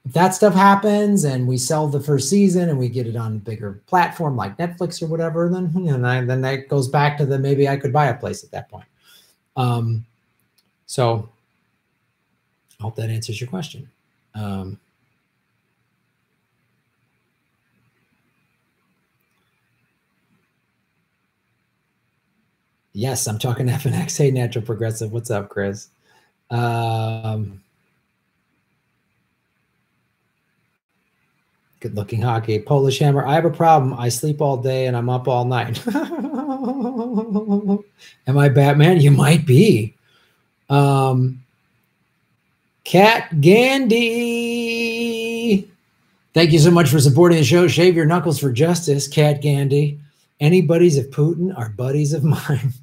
if that stuff happens and we sell the first season and we get it on a bigger platform like Netflix or whatever, then, you know, then that goes back to maybe I could buy a place at that point. So I hope that answers your question. Yes, I'm talking FNX. Hey, Natural Progressive. What's up, Chris? Good looking hockey. Polish Hammer. I have a problem. I sleep all day and I'm up all night. Am I Batman? You might be. Cat Gandy. Thank you so much for supporting the show. Shave your knuckles for justice, Cat Gandy. Any buddies of Putin are buddies of mine.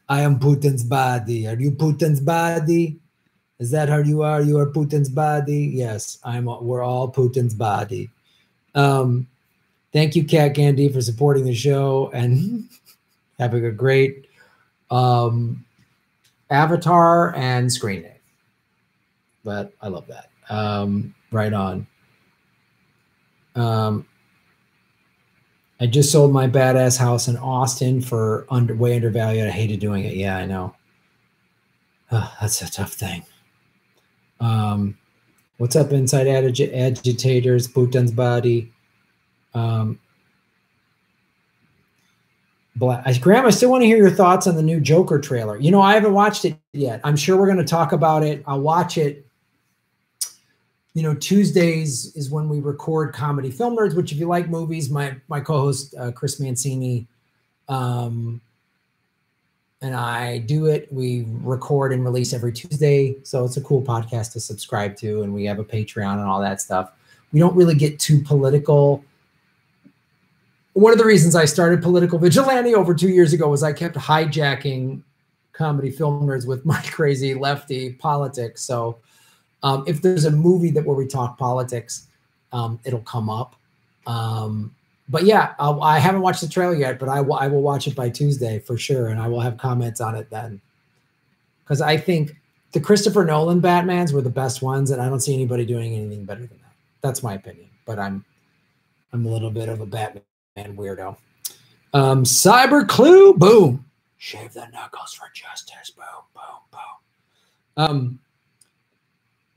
I am Putin's body. Are you Putin's body? Is that how you are? You are Putin's body? Yes, we're all Putin's body. Thank you, Cat Gandy, for supporting the show and having a great avatar and screen name. But I love that. Right on. I just sold my badass house in Austin for way undervalued. I hated doing it. Yeah, I know. That's a tough thing. What's up, Inside Agitators, Putin's body? Graham, I still want to hear your thoughts on the new Joker trailer. You know, I haven't watched it yet. I'm sure we're going to talk about it. I'll watch it. You know, Tuesdays is when we record Comedy Film Nerds, which if you like movies, my co-host, Chris Mancini, and I do it. We record and release every Tuesday. So it's a cool podcast to subscribe to. And we have a Patreon and all that stuff. We don't really get too political. One of the reasons I started Political Vigilante over 2 years ago was I kept hijacking Comedy Film Nerds with my crazy lefty politics. So if there's a movie where we talk politics, it'll come up. But yeah, I haven't watched the trailer yet, but I will watch it by Tuesday for sure. And I will have comments on it then. Because I think the Christopher Nolan Batmans were the best ones. And I don't see anybody doing anything better than that. That's my opinion. But I'm a little bit of a Batman weirdo. Cyber Clue, boom. Shave the knuckles for justice, boom, boom, boom.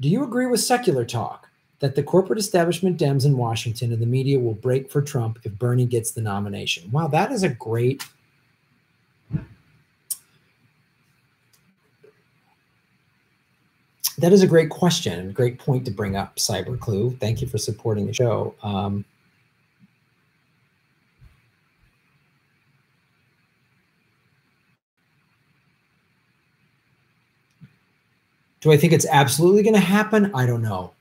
Do you agree with Secular Talk that the corporate establishment Dems in Washington and the media will break for Trump if Bernie gets the nomination? Wow, that is a great question and a great point to bring up, Cyber Clue. Thank you for supporting the show. Do I think it's absolutely going to happen? I don't know.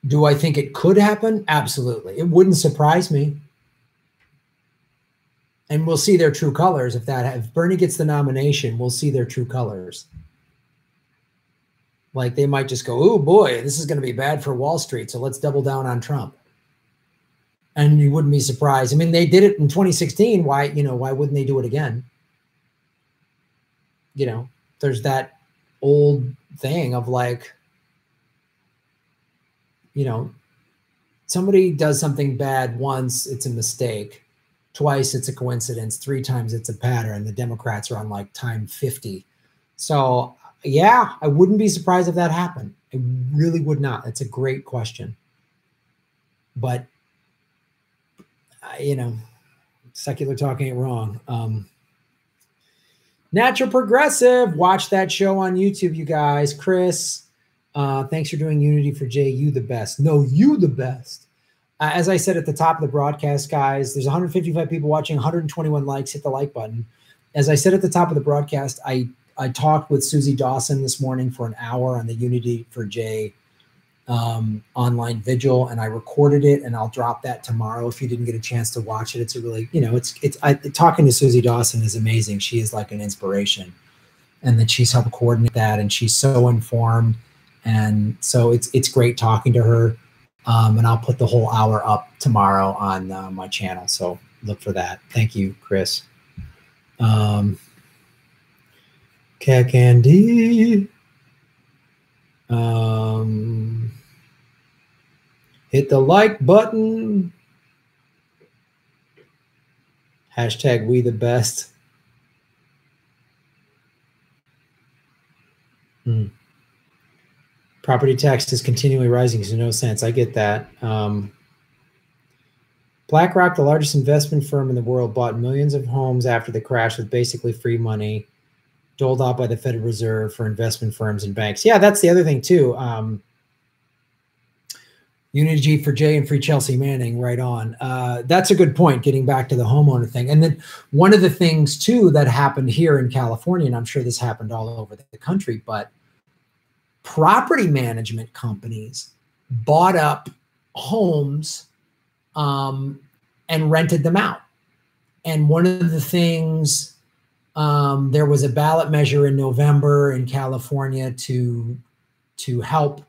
Do I think it could happen? Absolutely. It wouldn't surprise me. And we'll see their true colors. If Bernie gets the nomination, we'll see their true colors. Like they might just go, oh boy, this is going to be bad for Wall Street. So let's double down on Trump. And you wouldn't be surprised. I mean, they did it in 2016. Why wouldn't they do it again? There's that old thing of like, somebody does something bad once, it's a mistake. Twice, it's a coincidence. 3 times, it's a pattern. The Democrats are on like time 50. So yeah, I wouldn't be surprised if that happened. I really would not. It's a great question. But, Secular Talk ain't wrong. Natural Progressive, watch that show on YouTube, you guys. Chris, thanks for doing Unity for Jay. You the best. No, you the best. As I said at the top of the broadcast, guys, there's 155 people watching, 121 likes. Hit the like button. As I said at the top of the broadcast, I talked with Susie Dawson this morning for an hour on the Unity for Jay online vigil, and I recorded it, and I'll drop that tomorrow if you didn't get a chance to watch it. It's a really, talking to Susie Dawson is amazing. She is like an inspiration, and that she's helped coordinate that, and she's so informed, and so it's great talking to her. And I'll put the whole hour up tomorrow on my channel, so look for that. Thank you, Chris. Cat Candy. Hit the like button. Hashtag we the best. Property tax is continually rising. There's no sense. I get that. BlackRock, the largest investment firm in the world, bought millions of homes after the crash with basically free money doled out by the Federal Reserve for investment firms and banks. Yeah, that's the other thing too. Unity for Jay and free Chelsea Manning, right on. That's a good point, getting back to the homeowner thing. And then one of the things too that happened here in California, and I'm sure this happened all over the country, but property management companies bought up homes and rented them out. And one of the things, there was a ballot measure in November in California to help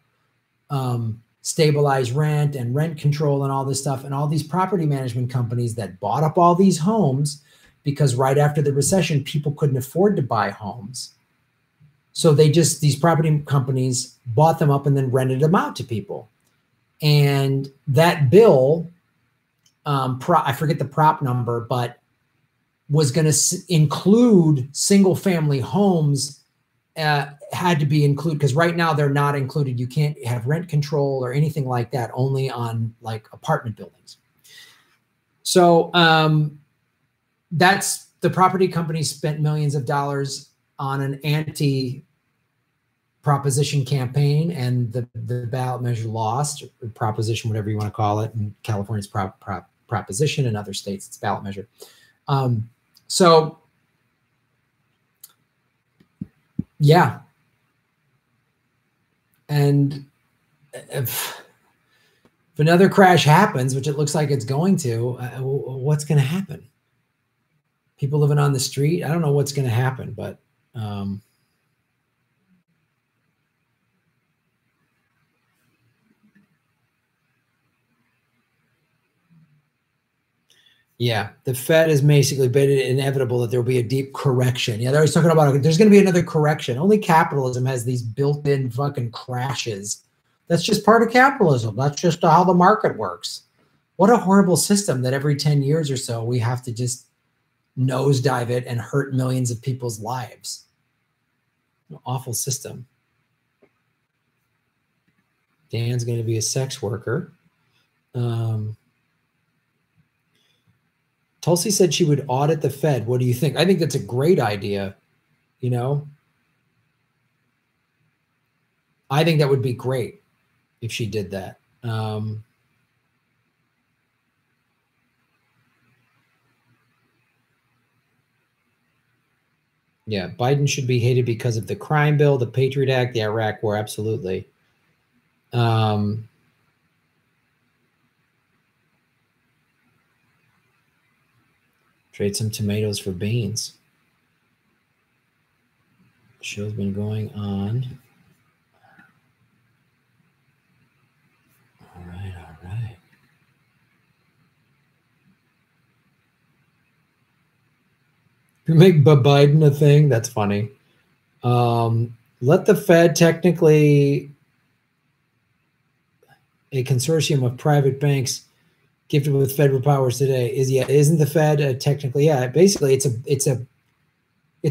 stabilize rent and rent control and all this stuff. And all these property management companies that bought up all these homes, because right after the recession, people couldn't afford to buy homes. So these property companies bought them up and then rented them out to people. And that bill, I forget the prop number, but was going to include single family homes, had to be included, because right now they're not included. You can't have rent control or anything like that, only on like apartment buildings. So that's the property companies spent millions of dollars on an anti-proposition campaign, and the ballot measure lost, or proposition, whatever you want to call it. In California's proposition, in other states it's ballot measure. So Yeah. And if another crash happens, which it looks like it's going to, what's going to happen? People living on the street? I don't know what's going to happen, but yeah, the Fed has basically made it inevitable that there will be a deep correction. Yeah, they're always talking about there's going to be another correction. Only capitalism has these built-in fucking crashes. That's just part of capitalism. That's just how the market works. What a horrible system that every 10 years or so we have to just nosedive it and hurt millions of people's lives. An awful system. Dan's going to be a sex worker. Tulsi said she would audit the Fed. What do you think? I think that's a great idea. You know, I think that would be great if she did that. Yeah, Biden should be hated because of the crime bill, the Patriot Act, the Iraq War. Absolutely. Trade some tomatoes for beans. The show's been going on. All right. You make Biden a thing? That's funny. Let the Fed technically a consortium of private banks gifted with federal powers today isn't the Fed technically? Yeah, basically it's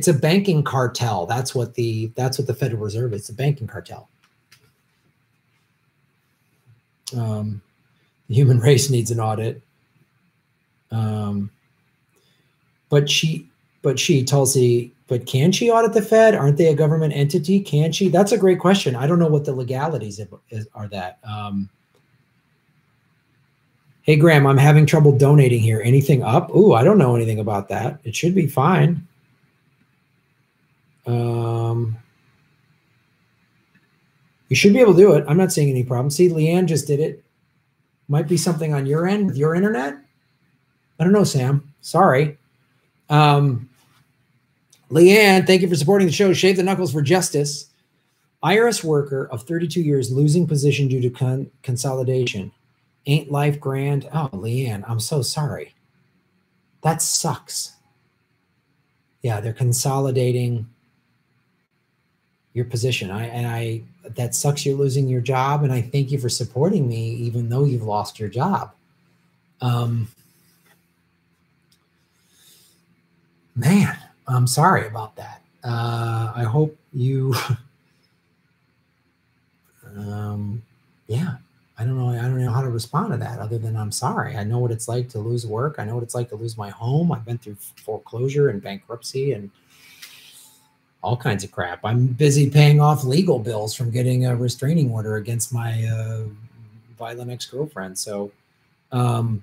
a banking cartel. That's what the Federal Reserve is. It's a banking cartel. The human race needs an audit. Tulsi, but can she audit the Fed? Aren't they a government entity? Can she? That's a great question. I don't know what the legalities are that. Hey, Graham, I'm having trouble donating here. Anything up? Ooh, I don't know anything about that. It should be fine. You should be able to do it. I'm not seeing any problem. See, Leanne just did it. Might be something on your end with your internet. I don't know, Sam. Sorry. Leanne, thank you for supporting the show. Shave the Knuckles for Justice. IRS worker of 32 years losing position due to consolidation. Ain't life grand? Oh, Leanne, I'm so sorry. That sucks. Yeah, they're consolidating your position. That sucks you're losing your job, and I thank you for supporting me even though you've lost your job. Man, I'm sorry about that. I hope you yeah, I don't know how to respond to that other than I'm sorry. I know what it's like to lose work. I know what it's like to lose my home. I've been through foreclosure and bankruptcy and all kinds of crap. I'm busy paying off legal bills from getting a restraining order against my violent ex-girlfriend. So I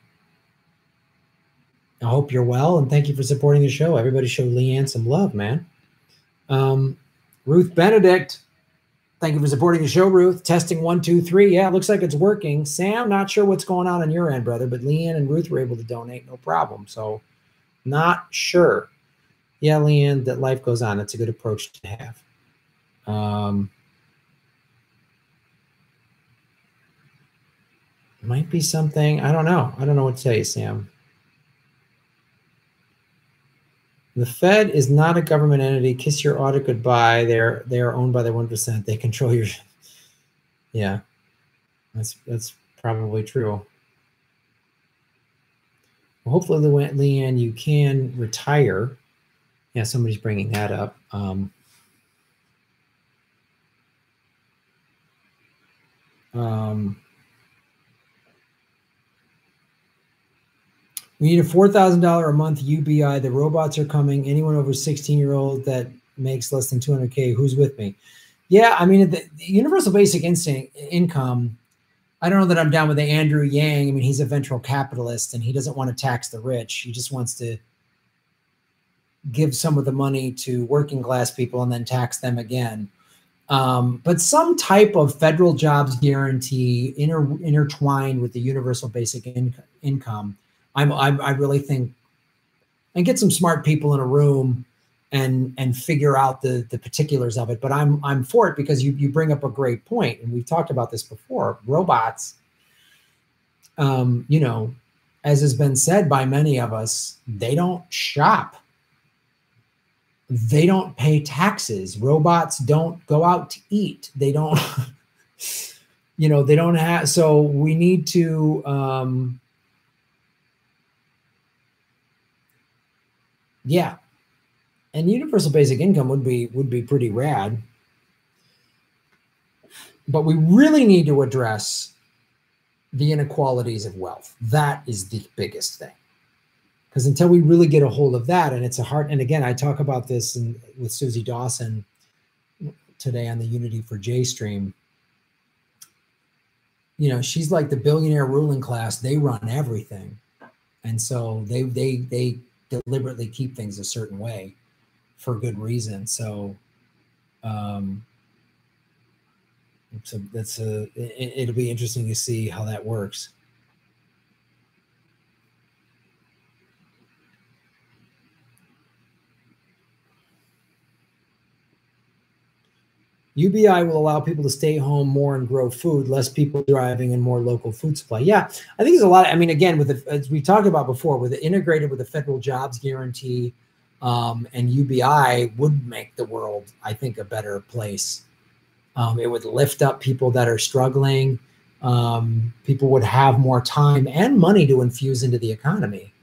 hope you're well, and thank you for supporting the show. Everybody show Leanne some love, man. Ruth Benedict, thank you for supporting the show, Ruth. Testing 1, 2, 3. Yeah, it looks like it's working. Sam, not sure what's going on your end, brother, but Leanne and Ruth were able to donate, no problem. So not sure. Yeah, Leanne, that life goes on. That's a good approach to have. Might be something. I don't know. I don't know what to tell you, Sam. The Fed is not a government entity. Kiss your audit goodbye. They are owned by the 1%. They control your. Yeah, that's probably true. Well, hopefully, Leanne, you can retire. Yeah, somebody's bringing that up. We need a $4,000 a month UBI. The robots are coming. Anyone over 16-year-old that makes less than 200K, who's with me? Yeah, I mean, the universal basic income, I don't know that I'm down with the Andrew Yang. I mean, he's a venture capitalist, and he doesn't want to tax the rich. He just wants to give some of the money to working class people and then tax them again. But some type of federal jobs guarantee intertwined with the universal basic income, I really think, and get some smart people in a room and figure out the particulars of it. But I'm for it because you bring up a great point, and we've talked about this before. Robots, you know, as has been said by many of us, they don't shop. They don't pay taxes. Robots don't go out to eat. They don't, you know, they don't have, so we need to, yeah. And universal basic income would be pretty rad. But we really need to address the inequalities of wealth. That is the biggest thing. Because until we really get a hold of that, and it's a hard, and again, I talk about this with Susie Dawson today on the Unity for J stream. You know, she's like the billionaire ruling class. They run everything. And so they deliberately keep things a certain way for good reason. So, so it'll be interesting to see how that works. UBI will allow people to stay home more and grow food, less people driving and more local food supply. Yeah, I think there's a lot. I mean, again, as we talked about before, with it integrated with the federal jobs guarantee, and UBI would make the world, I think, a better place. It would lift up people that are struggling. People would have more time and money to infuse into the economy.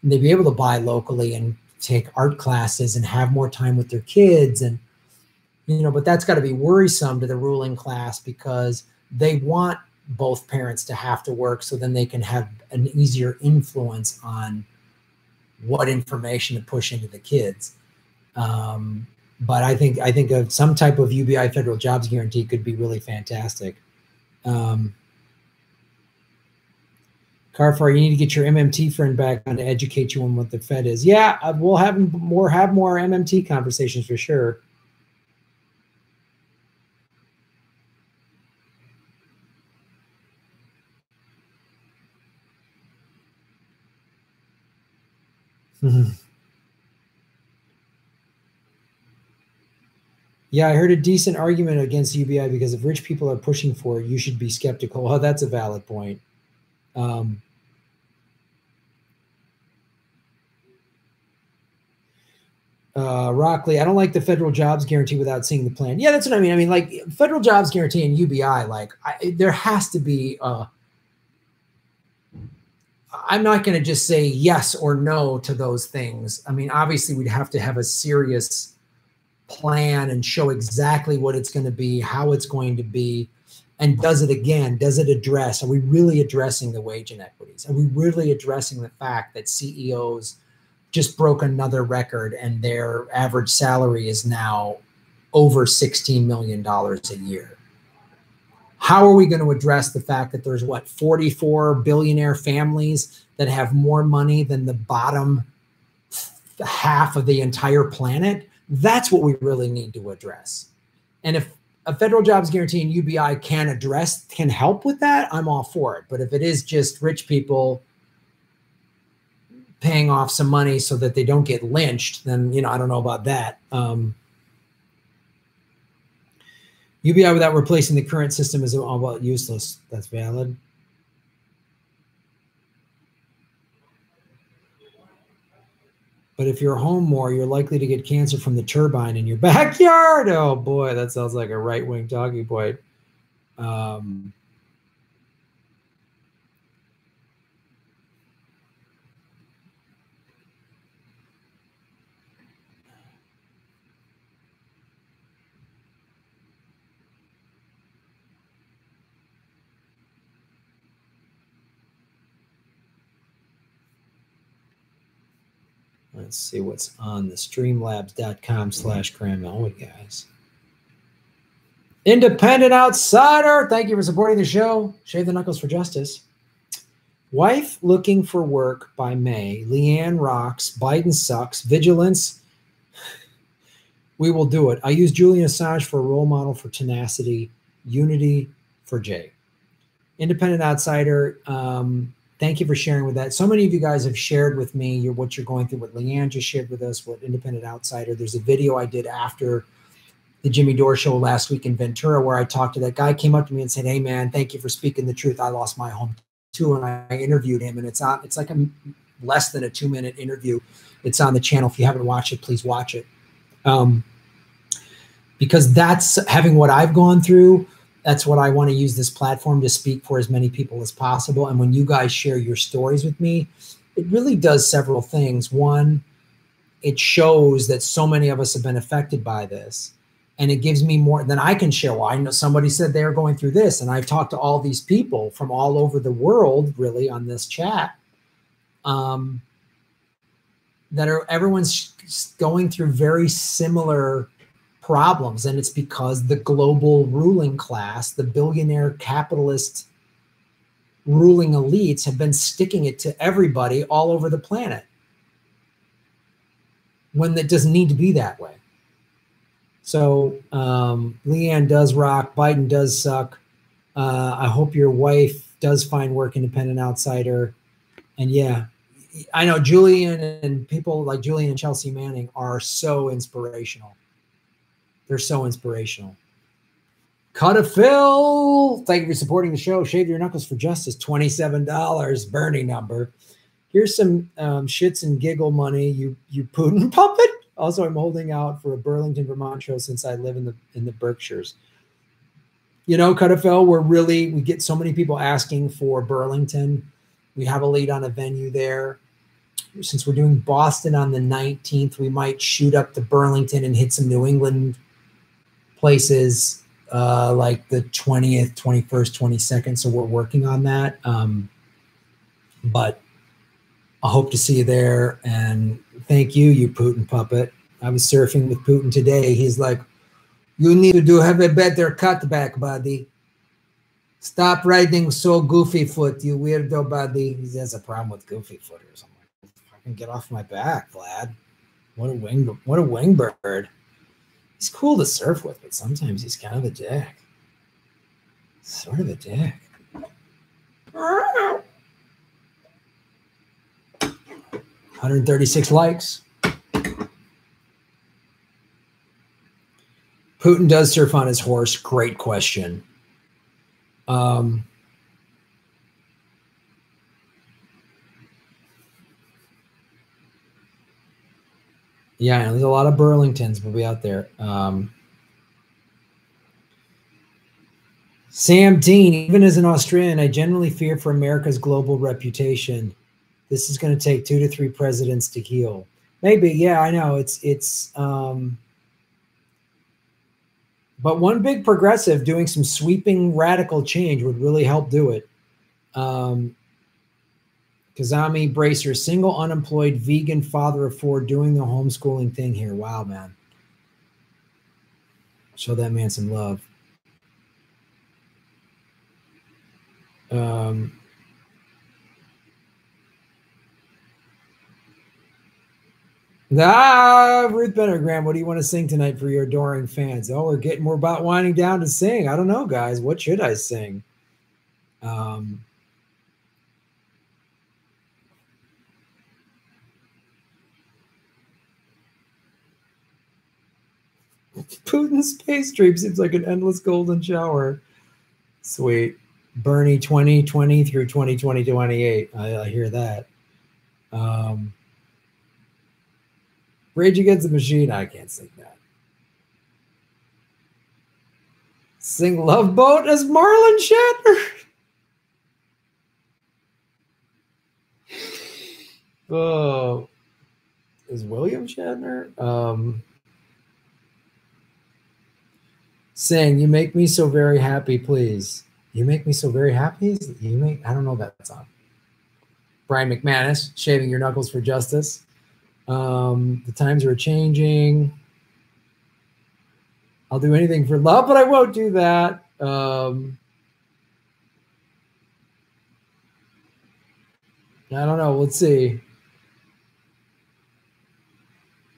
And they'd be able to buy locally and take art classes and have more time with their kids. And, you know, but that's got to be worrisome to the ruling class because they want both parents to have to work so then they can have an easier influence on what information to push into the kids. But I think of some type of UBI federal jobs guarantee could be really fantastic. Carfar, you need to get your MMT friend back on to educate you on what the Fed is. Yeah, we'll have more MMT conversations for sure. Yeah, I heard a decent argument against UBI because if rich people are pushing for it, you should be skeptical. Oh, that's a valid point. Rockley, I don't like the federal jobs guarantee without seeing the plan. Yeah, that's what I mean. I mean, like federal jobs guarantee and UBI, like there has to be, I'm not going to just say yes or no to those things. I mean, obviously we'd have to have a serious plan and show exactly what it's going to be, how it's going to be, and does it address, are we really addressing the wage inequities? Are we really addressing the fact that CEOs just broke another record and their average salary is now over $16 million a year? How are we going to address the fact that there's 44 billionaire families that have more money than the bottom half of the entire planet? That's what we really need to address. And if a federal jobs guarantee and UBI can help with that, I'm all for it. But if it is just rich people paying off some money so that they don't get lynched, then, you know, I don't know about that. UBI without replacing the current system is all about useless. That's valid. But if you're home more, you're likely to get cancer from the turbine in your backyard. Oh boy, that sounds like a right-wing talking point. Let's see what's on the streamlabs.com/Cramel, guys. Independent Outsider, thank you for supporting the show. Shave the Knuckles for Justice. Wife looking for work by May. Leanne rocks. Biden sucks. Vigilance. We will do it. I use Julian Assange for a role model for tenacity. Unity for Jay. Independent Outsider. Thank you for sharing with that. So many of you guys have shared with me what you're going through, what Leanne just shared with us, what Independent Outsider. There's a video I did after the Jimmy Dore show last week in Ventura where I talked to that guy, came up to me and said, hey, man, thank you for speaking the truth. I lost my home too. And I interviewed him, and it's like a less than a 2-minute interview. It's on the channel. If you haven't watched it, please watch it. Because that's having what I've gone through. That's what I want to use this platform to speak for as many people as possible. And when you guys share your stories with me, it really does several things. One, it shows that so many of us have been affected by this. And it gives me more than I can share. Well, I know somebody said they were going through this. And I've talked to all these people from all over the world, really, on this chat, everyone's going through very similar problems, and it's because the global ruling class, the billionaire capitalist ruling elites, have been sticking it to everybody all over the planet when that doesn't need to be that way. So Leanne does rock. Biden does suck. I hope your wife does find work, Independent Outsider. And yeah, I know Julian and people like Julian and Chelsea Manning are so inspirational. They're so inspirational. Cut a Phil. Thank you for supporting the show. Shave your knuckles for justice. $27. Bernie number. Here's some shits and giggle money. You Putin puppet. Also, I'm holding out for a Burlington, Vermont show since I live in the Berkshires. You know, Cut a Phil, we get so many people asking for Burlington. We have a lead on a venue there. Since we're doing Boston on the 19th, we might shoot up to Burlington and hit some New England places like the 20th, 21st, 22nd. So we're working on that. But I hope to see you there. And thank you, you Putin puppet. I was surfing with Putin today. He's like, you need to have a better cutback, buddy. Stop riding so goofy foot, you weirdo, buddy. He has a problem with goofy footers. I'm like, fucking get off my back, Vlad. What a wing bird. He's cool to surf with, but sometimes he's kind of a dick. Sort of a dick. 136 likes. Putin does surf on his horse. Great question. Yeah, there's a lot of Burlingtons will be out there. Sam Dean, even as an Australian, I genuinely fear for America's global reputation. This is going to take 2 to 3 presidents to heal. Maybe, yeah, I know. But one big progressive doing some sweeping radical change would really help do it. Kazami Bracer, single unemployed vegan father of 4 doing the homeschooling thing here. Wow, man. Show that man some love. Ruth Bennergram, what do you want to sing tonight for your adoring fans? Oh, we're about winding down to sing. I don't know, guys. What should I sing? Putin's space dream seems like an endless golden shower. Sweet. Bernie 2020 through 2028. I hear that. Rage Against the Machine. I can't sing that. Sing Love Boat as Marlon Shatner. Oh, is William Shatner? Sing You Make Me So Very Happy, please. You Make Me So Very Happy? I don't know that song. Brian McManus, Shaving Your Knuckles for Justice. The times are changing. I'll do anything for love, but I won't do that. I don't know. Let's see.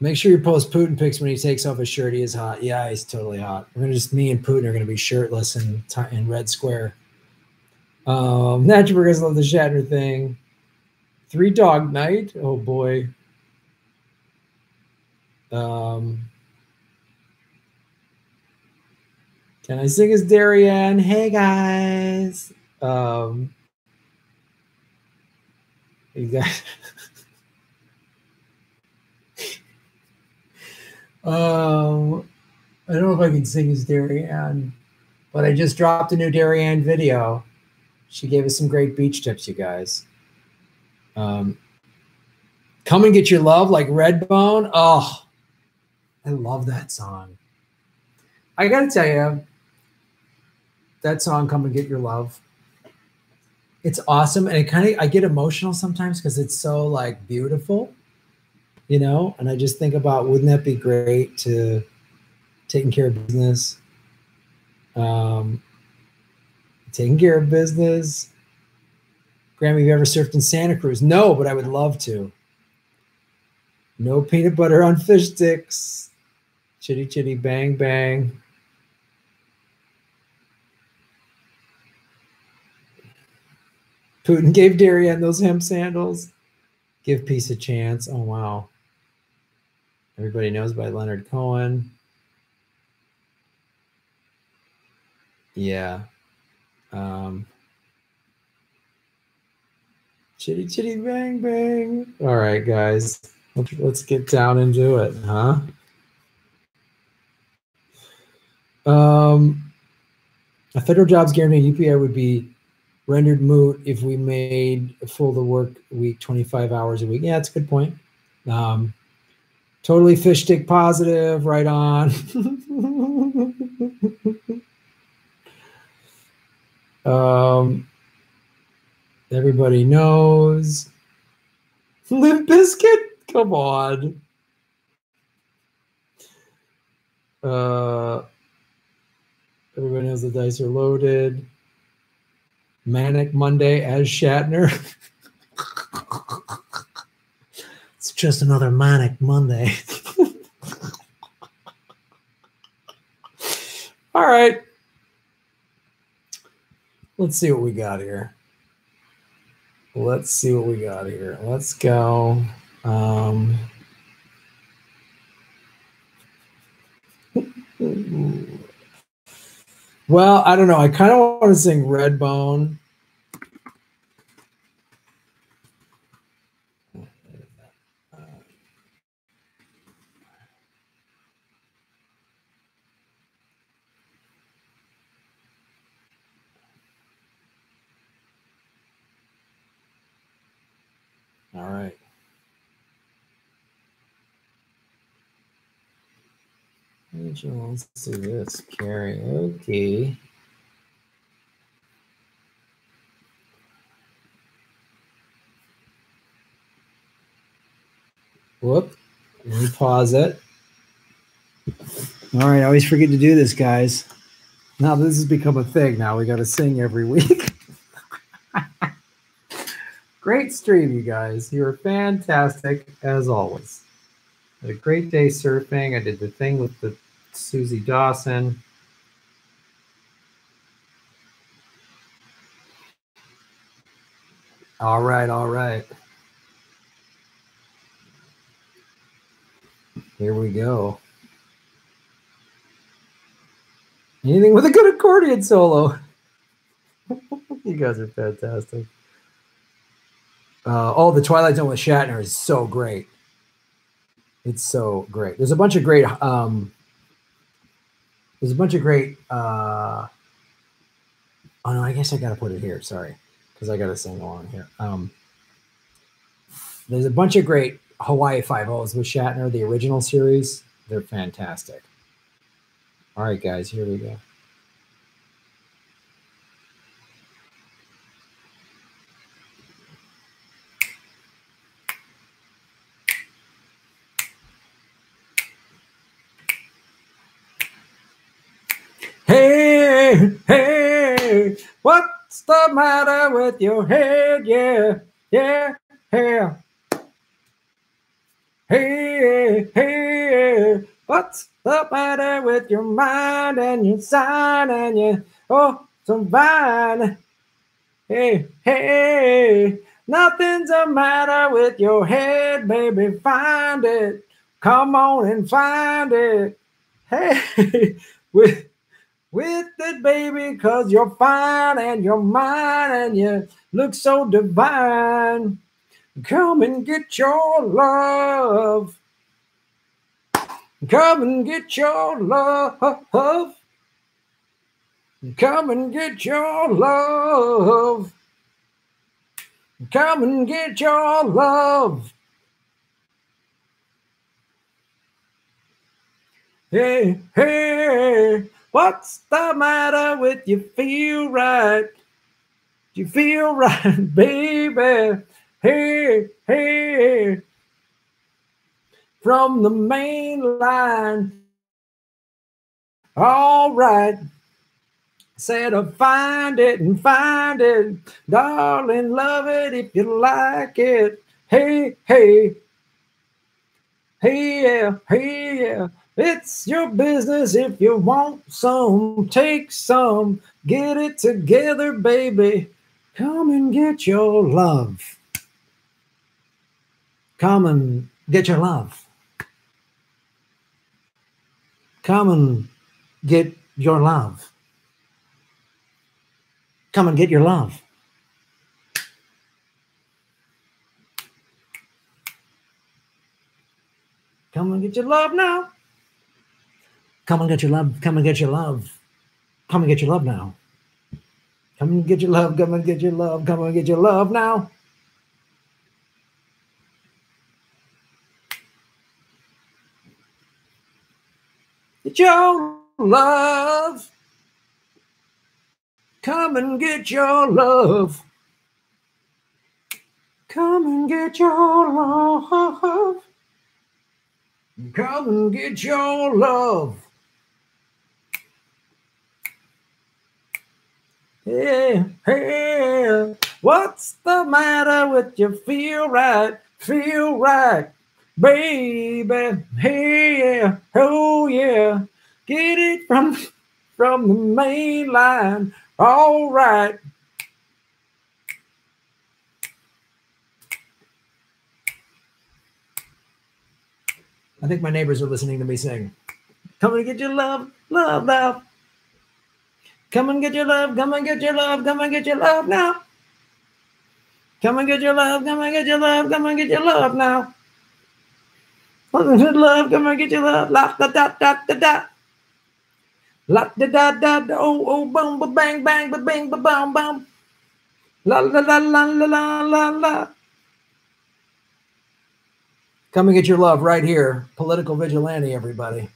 Make sure you post Putin pics when he takes off his shirt. He is hot. Yeah, he's totally hot. We're gonna just me and Putin are gonna be shirtless in Red Square. Natural Burgers love the Shatner thing. 3 Dog Night. Oh boy. Can I sing as Darien? Hey guys. You guys. I don't know if I can sing as Darien, but I just dropped a new Darien video. She gave us some great beach tips, you guys. Come and Get Your Love, like Redbone. Oh, I love that song. I got to tell you, that song, Come and Get Your Love, it's awesome. And it I get emotional sometimes because it's so like beautiful, you know? And I just think about, wouldn't that be great to taking care of business? Taking care of business. Graham, have you ever surfed in Santa Cruz? No, but I would love to. No peanut butter on fish sticks. Chitty chitty bang bang. Putin gave Darien those hemp sandals. Give peace a chance. Oh, wow. Everybody Knows by Leonard Cohen. Yeah. Chitty chitty bang bang. All right, guys. Let's get down into it, huh? A federal jobs guarantee UPI would be rendered moot if we made full the work week 25 hours a week. Yeah, that's a good point. Totally fish stick positive, right on. Everybody knows. Limp Bizkit? Come on. Everybody knows the dice are loaded. Manic Monday as Shatner. It's just another Manic Monday. All right. Let's see what we got here. Let's go. Well, I don't know. I kind of want to sing Redbone. All right. Let's do this. Karaoke. Whoop. Let me pause it. All right. I always forget to do this, guys. Now this has become a thing. Now we got to sing every week. Great stream, you guys. You were fantastic, as always. Had a great day surfing. I did the thing with the Susie Dawson. All right, all right. Here we go. Anything with a good accordion solo. You guys are fantastic. Oh, the Twilight Zone with Shatner is so great. It's so great. There's a bunch of great. Oh no, I guess I got to put it here. Sorry, because I got to sing along here. There's a bunch of great Hawaii Five-O's with Shatner, the original series. They're fantastic. All right, guys, here we go. Hey, hey, what's the matter with your head? Yeah, yeah, hey, hey, hey. What's the matter with your mind and your sign and your so fine? Hey, hey, nothing's the matter with your head, baby. Find it. Come on and find it. Hey, with it, baby, 'cause you're fine and you're mine and you look so divine. Come and get your love. Come and get your love. Come and get your love. Come and get your love. Hey, hey, what's the matter with you? Feel right? You feel right, baby? Hey, hey, from the main line. All right. Said I'll find it and find it. Darling, love it if you like it. Hey, hey. Hey, yeah, hey, yeah. It's your business if you want some. Take some. Get it together, baby. Come and get your love. Come and get your love. Come and get your love. Come and get your love. Come and get your love now. Come and get your love. Come and get your love. Come and get your love now. Come and get your love. Come and get your love. Come and get your love now. Get your love. Come and get your love. Come and get your love. Come and get your love. Hey, hey, what's the matter with you? Feel right, baby. Hey, yeah, oh yeah, get it from the main line. All right. I think my neighbors are listening to me sing. Come and get your love, love, love. Come and get your love, come and get your love, come and get your love now. Come and get your love, come and get your love, come and get your love now. Come and get love, come and get your love. La da da da da da. La da da da da. Oh oh boom ba bang bang ba bing ba bam bam. La la la la la la la la. Come and get your love right here. Political vigilante, everybody.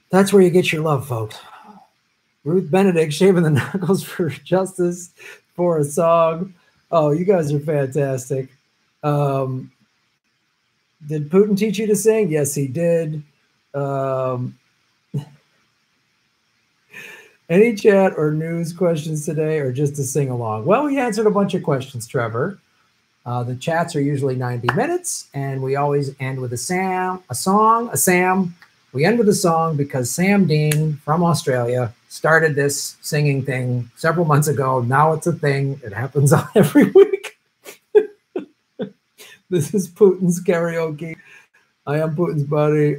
That's where you get your love, folks. Ruth Benedict shaving the knuckles for justice for a song. Oh, you guys are fantastic. Did Putin teach you to sing? Yes, he did. Any chat or news questions today or just to sing along? Well, we answered a bunch of questions, Trevor. The chats are usually 90 minutes, and we always end with a song. We end with a song because Sam Dean from Australia started this singing thing several months ago. Now it's a thing. It happens on every week. This is Putin's karaoke. I am Putin's buddy.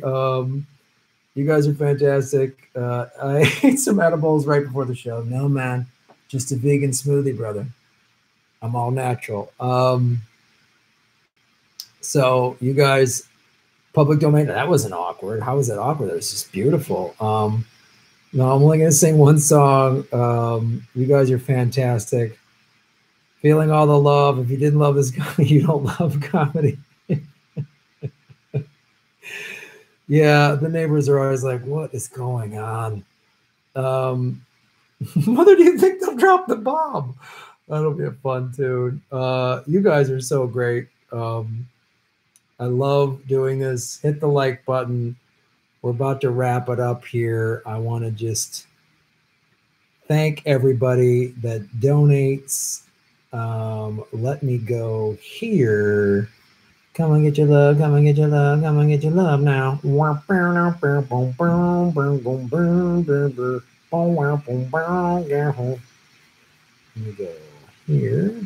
You guys are fantastic. I ate some edibles right before the show. No, man, just a vegan smoothie, brother. I'm all natural. So you guys, public domain, that wasn't awkward. How was that awkward? That was just beautiful. No, I'm only going to sing one song. You guys are fantastic. Feeling all the love. If you didn't love this comedy, you don't love comedy. Yeah, the neighbors are always like, what is going on? Mother, do you think they'll drop the bomb? That'll be a fun tune. You guys are so great. I love doing this. Hit the like button. We're about to wrap it up here. I want to just thank everybody that donates Let me go here. Come and get your love, come and get your love, come and get your love now. Let me go here.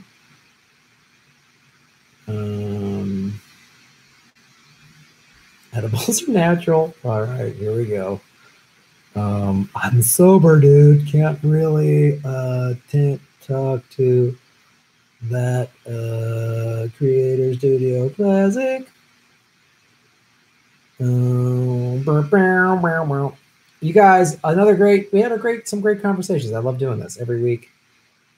Edibles are natural. All right, here we go. I'm sober, dude. Can't really talk to that Creator Studio Classic. You guys, we had some great conversations. I love doing this every week.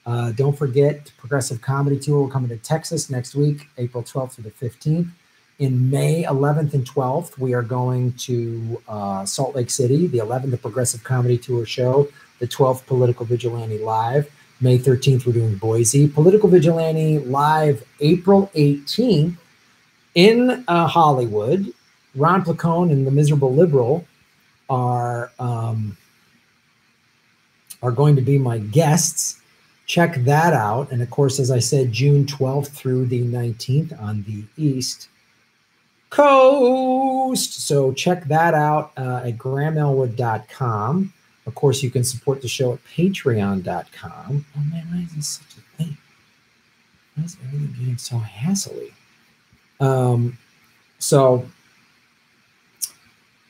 Don't forget, Progressive Comedy Tour will come into Texas next week, April 12th through the 15th. In May 11th and 12th, we are going to Salt Lake City, the 11th, the Progressive Comedy Tour show, the 12th, Political Vigilante Live. May 13th, we're doing Boise. Political Vigilante Live, April 18th in Hollywood. Ron Placone and the Miserable Liberal are going to be my guests. Check that out. And of course, as I said, June 12th through the 19th on the East Coast. So check that out at GrahamElwood.com. Of course, you can support the show at Patreon.com. Oh man, why is this such a thing? Why is everything getting so hassly? And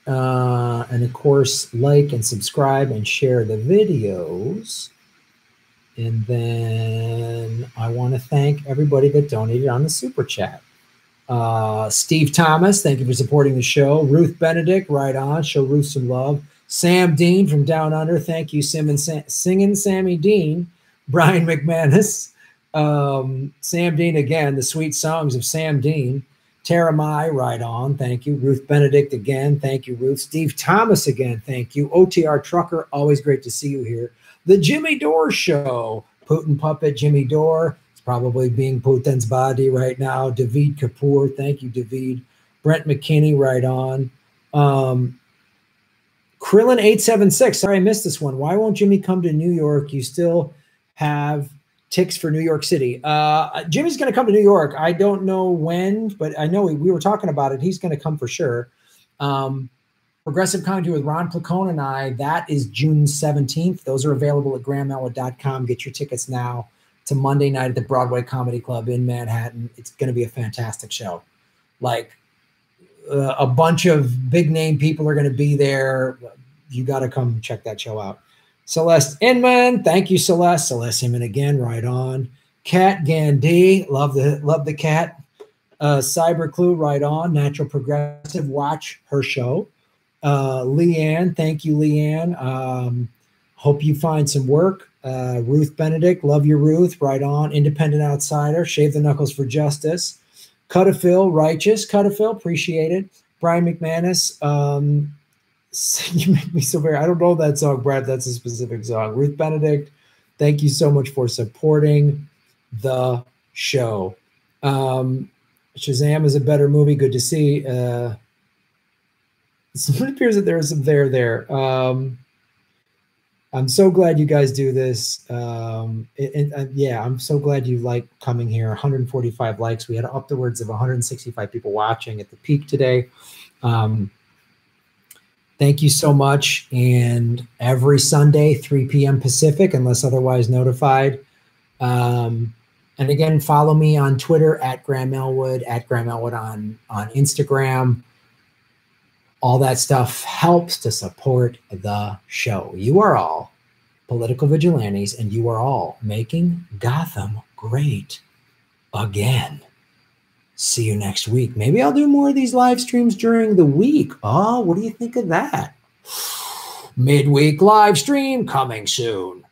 of course, like and subscribe and share the videos. And then I want to thank everybody that donated on the Super Chat. Steve Thomas, thank you for supporting the show. Ruth Benedict, right on. Show Ruth some love. Sam Dean from Down Under, thank you. Singing Sammy Dean. Brian McManus. Sam Dean again, the sweet songs of Sam Dean. Tara Mai, right on, thank you. Ruth Benedict again, thank you, Ruth. Steve Thomas again, thank you. OTR Trucker, always great to see you here. The Jimmy Dore Show, Putin Puppet Jimmy Dore. It's probably being Putin's body right now. David Kapoor, thank you, David. Brent McKinney, right on. Krillin876, sorry I missed this one. Why won't Jimmy come to New York? You still have ticks for New York City. Jimmy's going to come to New York. I don't know when, but I know we were talking about it. He's going to come for sure. Progressive Comedy with Ron Placone and I, that is June 17th. Those are available at GrahamElwood.com. Get your tickets now to Monday night at the Broadway Comedy Club in Manhattan. It's going to be a fantastic show. Like a bunch of big name people are going to be there. You got to come check that show out. Celeste Inman, thank you, Celeste. Celeste Inman again, right on. Kat Gandhi, love the cat. Cyber Clue, right on. Natural Progressive, watch her show. Leanne, thank you, Leanne. Hope you find some work. Ruth Benedict, love you, Ruth, right on. Independent Outsider, Shave the Knuckles for Justice. Cuttaphil, Righteous. Cuttaphil, appreciate it. Brian McManus, you make me so very, I don't know that song, Brad. That's a specific song. Ruth Benedict, thank you so much for supporting the show. Shazam is a better movie. Good to see. It appears that there is some there. I'm so glad you guys do this. Yeah, I'm so glad you like coming here. 145 likes. We had upwards of 165 people watching at the peak today. Thank you so much. And every Sunday, 3 p.m. Pacific, unless otherwise notified. And again, follow me on Twitter at Graham Elwood, on Instagram. All that stuff helps to support the show. You are all political vigilantes, and you are all making Gotham great again. See you next week. Maybe I'll do more of these live streams during the week. Oh, what do you think of that? Midweek live stream coming soon.